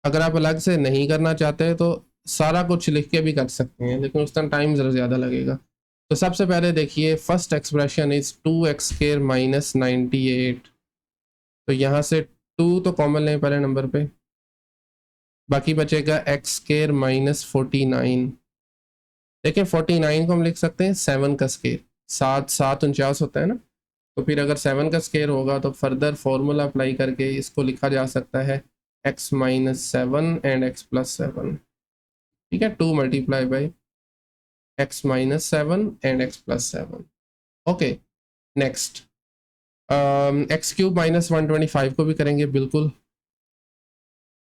[SPEAKER 1] अगर आप अलग से नहीं करना चाहते हैं तो सारा कुछ लिख के भी कर सकते हैं, लेकिन उस टाइम टाइम ज़रा ज़्यादा लगेगा। तो सबसे पहले देखिए first expression is 2x² minus 98। तो यहाँ से 2 तो कॉमन लें पहले नंबर पे, बाकी बचेगा x² माइनस 49। देखिए 49 को हम लिख सकते हैं 7 का स्केयर, 7 7 49 होता है ना, तो फिर अगर 7 का स्केयर होगा तो फर्दर फॉर्मूला अप्लाई करके इसको लिखा जा सकता है x minus 7 and x plus 7। ठीक है, 2 multiply by x minus 7 and x plus 7। Okay, next x cube minus 125 को भी करेंगे बिल्कुल।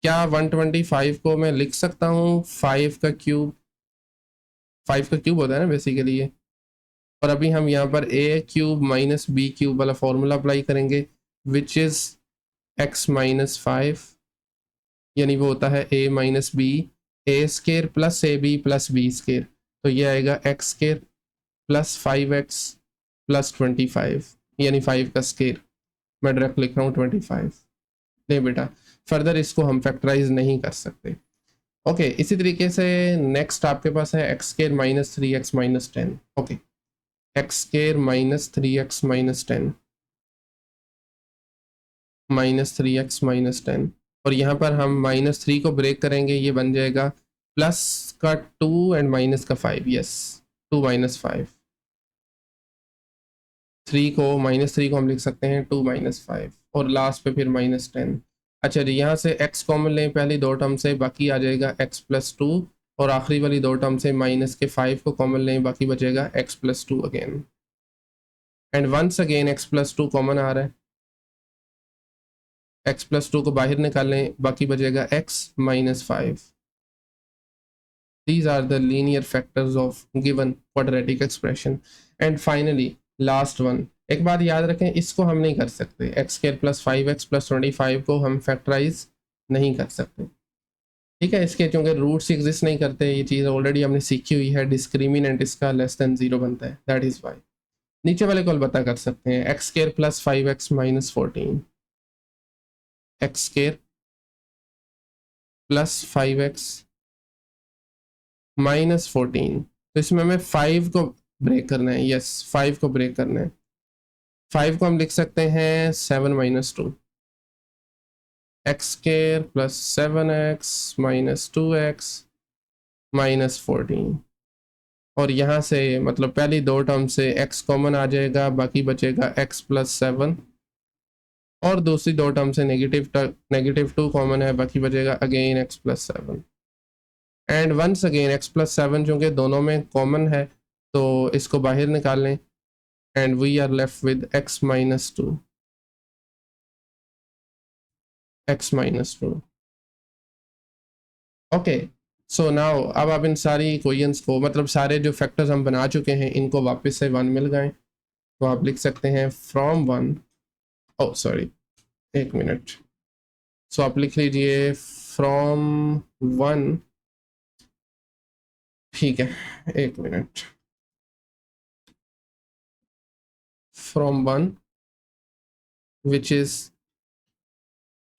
[SPEAKER 1] क्या 125 को मैं लिख सकता हूँ 5 का क्यूब, 5 का क्यूब होता है ना बेसिकली ये, और अभी हम यहाँ पर ए क्यूब माइनस बी क्यूब वाला फॉर्मूला अप्लाई करेंगे विच इज़ एक्स माइनस 5, यानी वो होता है a minus b, a square plus a b plus b square. तो ये आएगा x square plus 5x plus 25, यानी 5 का स्केयर। मैं डायरेक्ट लिख रहा हूँ 25। नहीं बेटा, फर्दर इसको हम फैक्टराइज नहीं कर सकते। ओके, इसी तरीके से नेक्स्ट आपके पास है x square minus 3x minus 10। Okay, x square minus 3x minus 10 minus 3x minus 10, और यहाँ पर हम -3 को ब्रेक करेंगे, ये बन जाएगा प्लस का 2 एंड माइनस का 5। यस, 2 माइनस 5, 3 को -3 को हम लिख सकते हैं 2 माइनस 5, और लास्ट पे फिर -10। अच्छा जी, यहाँ से x कॉमन लें पहली दो टर्म से, बाकी आ जाएगा x प्लस 2, और आखिरी वाली दो टर्म से माइनस के 5 को कॉमन लें, बाकी बचेगा x plus 2 again, and once again x plus 2 common आ रहा है, x प्लस 2 को बाहर निकालें, बाकी बचेगा x minus 5। These are the linear factors of given quadratic expression. And finally last one, एक बात याद रखें, इसको हम नहीं कर सकते, x square plus 5x plus 25 को हम फैक्टराइज नहीं कर सकते। ठीक है, इसके क्योंकि रूट्स एग्जिस्ट नहीं करते, ये चीज़ ऑलरेडी हमने सीखी हुई है, डिस्क्रिमिनेंट इसका लेस देन 0 बनता है, दैट इज़ वाई। नीचे वाले को अलबत्ता कर सकते हैं, x square plus 5x minus 14, x square plus 5x minus 14। तो इसमें हमें 5 को ब्रेक करना है, यस 5 को ब्रेक करना है। 5 को हम लिख सकते हैं 7 minus 2, x square plus 7x minus 2x minus 14, और यहाँ से मतलब पहली दो टर्म से x कॉमन आ जाएगा, बाकी बचेगा x प्लस 7, और दूसरी दो टर्म से नेगेटिव 2 कॉमन है, बाकी बचेगा again x plus 7, and once again x plus 7 चूँकि दोनों में कॉमन है तो इसको बाहर निकाल लें, and we are left with x minus 2, x minus 2। Okay, so now अब आप इन सारी इक्वेशंस को, मतलब सारे जो फैक्टर्स हम बना चुके हैं, इनको वापस से 1 मिल गए, तो आप लिख सकते हैं फ्रॉम 1, ओ सॉरी एक मिनट, सो आप लिख लीजिए फ्रॉम 1, ठीक है एक minute, from 1 which is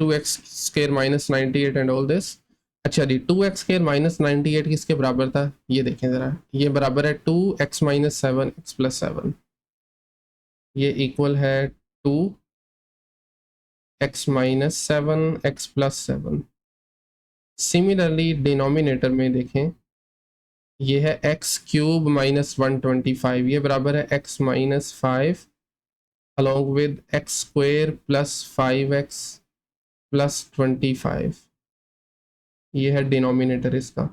[SPEAKER 1] 2x square minus 98 and all this. अच्छा जी, 2x स्क्वायर माइनस 98 किसके बराबर था, ये देखें ज़रा, ये बराबर है 2x माइनस 7 x प्लस 7, ये इक्वल है 2x minus 7 x plus 7। Similarly denominator में देखें, ये है x क्यूब माइनस 125, ये बराबर है x minus 5 along with x square plus 5x plus 25, ये है डिनोमिनेटर इसका।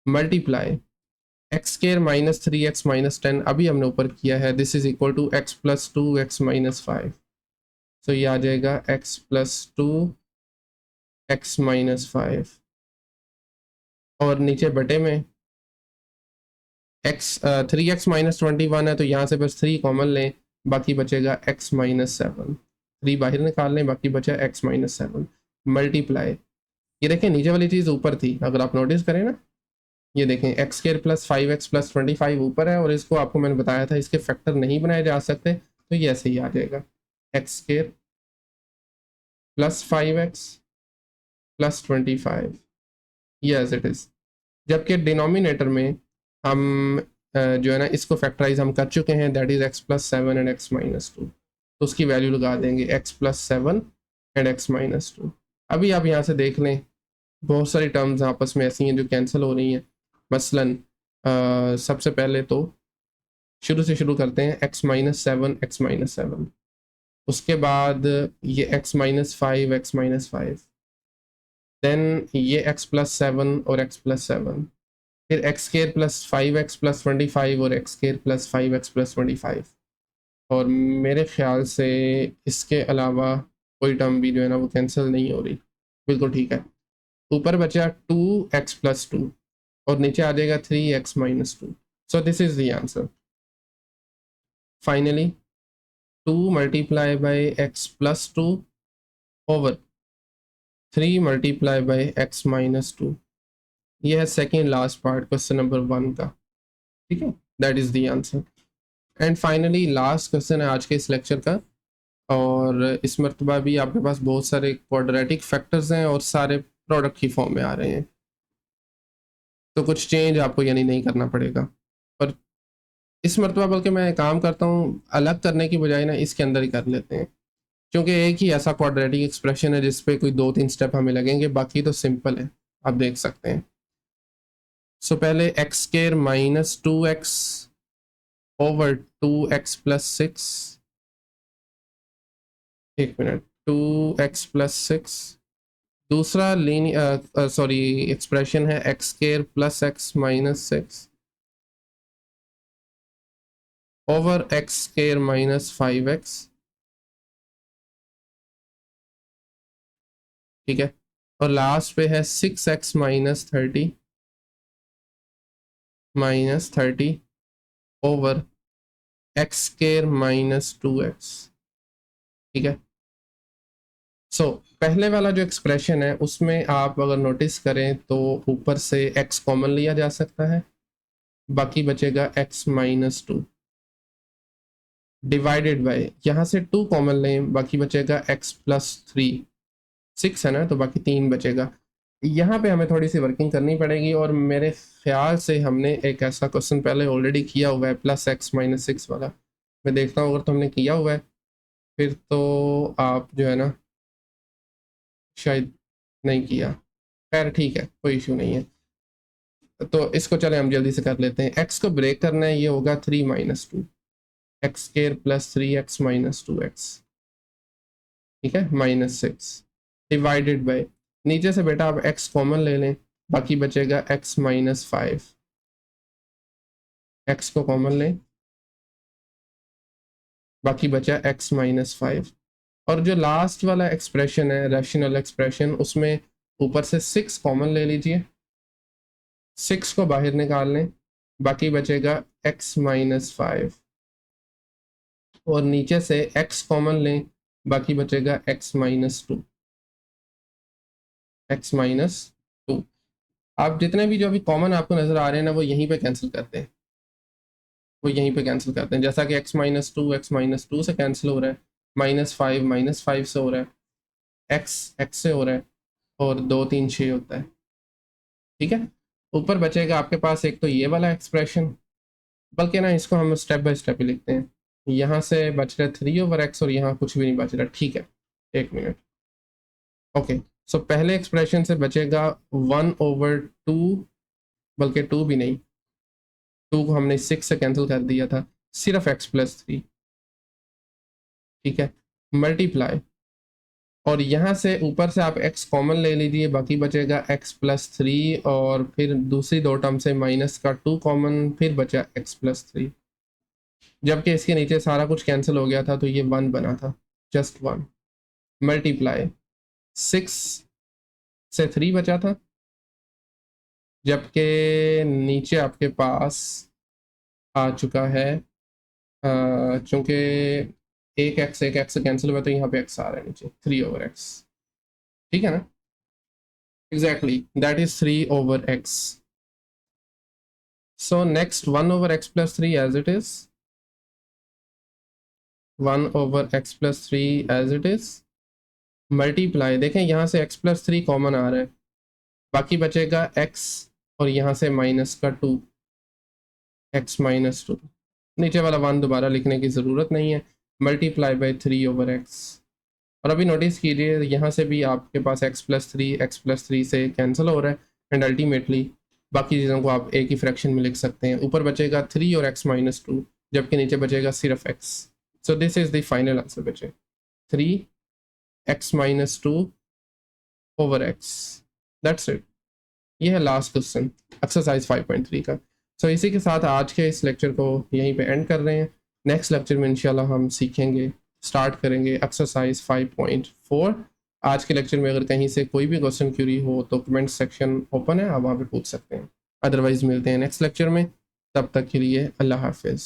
[SPEAKER 1] Multiply x square minus 3x minus 10, अभी हमने ऊपर किया है, this is equal to x plus 2x minus 5, तो ये आ जाएगा x प्लस 2x माइनस 5, और नीचे बटे में x 3x माइनस 21 है, तो यहाँ से बस 3 कॉमन लें, बाकी बचेगा x माइनस 7, 3 बाहर निकाल लें, बाकी बचा x माइनस 7। मल्टीप्लाई, ये देखें नीचे वाली चीज़ ऊपर थी, अगर आप नोटिस करें ना, ये देखें x square plus 5x plus 25 ऊपर है, और इसको आपको मैंने बताया था इसके फैक्टर नहीं बनाए जा सकते, तो ये ऐसे ही आ जाएगा x square plus 5x plus 25 ये एज इट इज़। जबकि डिनोमिनेटर में हम जो है ना इसको फैक्टराइज हम कर चुके हैं, that is x plus seven and x minus two. तो उसकी वैल्यू लगा देंगे x plus seven and x minus two. अभी आप यहाँ से देख लें, बहुत सारी टर्म्स आपस में ऐसी हैं जो कैंसिल हो रही हैं। मसलन सबसे पहले तो शुरू से शुरू करते हैं, x minus seven, x minus seven, उसके बाद ये x minus five, x minus five, then ये एक्स प्लस सेवन और एक्स प्लस सेवन, फिर x square plus five x plus 25 और x square plus five x plus 25। और मेरे ख्याल से इसके अलावा कोई टर्म भी जो है ना वो कैंसिल नहीं हो रही। बिल्कुल ठीक है। ऊपर बचा टू एक्स प्लस टू और नीचे आ जाएगा three x minus two. So this is the answer. Finally to multiply by x plus two over three multiply by x minus two. ये है second last part question number one का। ठीक है, that is the answer. And finally last question है आज के इस lecture का, और इस मरतबा भी आपके पास बहुत सारे क्वाड्रेटिक फैक्टर्स हैं और सारे प्रोडक्ट की फॉर्म में आ रहे हैं, तो कुछ चेंज आपको यानी नहीं करना पड़ेगा। पर इस मरतबा बल्कि मैं काम करता हूँ अलग करने की बजाय ना इसके अंदर ही कर लेते हैं, क्योंकि एक ही ऐसा क्वाड्रेटिक एक्सप्रेशन है जिस पे कोई दो तीन स्टेप हमें लगेंगे, बाकी तो सिंपल है, आप देख सकते हैं। सो पहले x square minus two x over two x plus six, एक minute, two x plus six. दूसरा सॉरी एक्सप्रेशन है x square plus x minus six over x square minus five x. ठीक है, और लास्ट पे है six x minus thirty over x square minus two x. ठीक है। सो पहले वाला जो एक्सप्रेशन है उसमें आप अगर नोटिस करें तो ऊपर से x कॉमन लिया जा सकता है, बाकी बचेगा x minus two divided by, यहाँ से टू कॉमन लें, बाकी बचेगा x प्लस थ्री। सिक्स है ना, तो बाकी तीन बचेगा। यहाँ पे हमें थोड़ी सी वर्किंग करनी पड़ेगी, और मेरे ख्याल से हमने एक ऐसा क्वेश्चन पहले ऑलरेडी किया हुआ है प्लस एक्स माइनस सिक्स वाला। मैं देखता हूँ अगर तो हमने किया हुआ है, फिर तो आप जो है ना शायद नहीं किया। खैर ठीक है, कोई इशू नहीं है। तो इसको चले हम जल्दी से कर लेते हैं। एक्स को ब्रेक करना है, ये होगा three minus two, x square plus three x minus two x. ठीक है, माइनस सिक्स डिवाइडेड बाई, नीचे से बेटा आप एक्स कॉमन ले लें, बाकी बचेगा एक्स माइनस फाइव। एक्स को कॉमन लें, बाकी बचा एक्स माइनस फाइव। और जो लास्ट वाला एक्सप्रेशन है रैशनल एक्सप्रेशन, उसमें ऊपर से सिक्स कॉमन ले लीजिए, सिक्स को बाहर निकाल लें, बाकी बचेगा एक्स माइनस फाइव। और नीचे से x कॉमन लें, बाकी बचेगा x minus two, x minus two. आप जितने भी जो अभी कॉमन आपको नजर आ रहे हैं ना वो यहीं पे कैंसिल करते हैं, वो यहीं पे कैंसिल करते हैं। जैसा कि एक्स माइनस टू से कैंसिल हो रहा है, माइनस फाइव से हो रहा है, एक्स से हो रहा है, और दो तीन छः होता है। ठीक है, ऊपर बचेगा आपके पास एक तो ये वाला एक्सप्रेशन, बल्कि ना इसको हम स्टेप बाय स्टेप ही लिखते हैं। यहाँ से बच रहा है थ्री ओवर एक्स, और यहाँ कुछ भी नहीं बच रहा। ठीक है, एक मिनट। ओके, सो पहले एक्सप्रेशन से बचेगा वन ओवर टू, बल्कि टू भी नहीं, टू को हमने सिक्स से कैंसिल कर दिया था, सिर्फ एक्स प्लस थ्री। ठीक है, मल्टीप्लाई, और यहाँ से ऊपर से आप x कॉमन ले लीजिए, बाकी बचेगा x प्लस थ्री, और फिर दूसरी दो टर्म से माइनस का टू कॉमन, फिर बचा x प्लस थ्री। जबकि इसके नीचे सारा कुछ कैंसिल हो गया था, तो ये वन बना था, जस्ट वन। मल्टीप्लाई, सिक्स से थ्री बचा था, जबकि नीचे आपके पास आ चुका है, चूंकि एक एक्स कैंसिल हुआ तो यहाँ पे एक्स आ रहा है नीचे, थ्री ओवर एक्स। ठीक है ना, exactly that is three over x. So next one over x plus three as it is, one over x plus three as it is, multiply, देखें यहाँ से एक्स प्लस थ्री कॉमन आ रहा है, बाकी बचेगा x और यहाँ से माइनस का 2, x माइनस 2, नीचे वाला 1 दोबारा लिखने की ज़रूरत नहीं है, मल्टीप्लाई बाई 3 ओवर x। और अभी नोटिस कीजिए यहाँ से भी आपके पास x+3 से कैंसिल हो रहा है एंड अल्टीमेटली बाकी चीज़ों को आप एक ही फ्रैक्शन में लिख सकते हैं। ऊपर बचेगा 3 और x माइनस 2, जबकि नीचे बचेगा सिर्फ x। So this is the final answer बचे 3x minus 2 over x। That's it. ये है लास्ट क्वेश्चन एक्सरसाइज 5.3 का। सो इसी के साथ आज के इस लेक्चर को यहीं पे एंड कर रहे हैं। नेक्स्ट लेक्चर में इंशाल्लाह हम सीखेंगे, स्टार्ट करेंगे एक्सरसाइज 5.4। आज के लेक्चर में अगर कहीं से कोई भी क्वेश्चन क्यूरी हो तो कमेंट सेक्शन ओपन है, आप वहाँ पे पूछ सकते हैं। अदरवाइज़ मिलते हैं नेक्स्ट लेक्चर में, तब तक के लिए अल्लाह हाफिज़।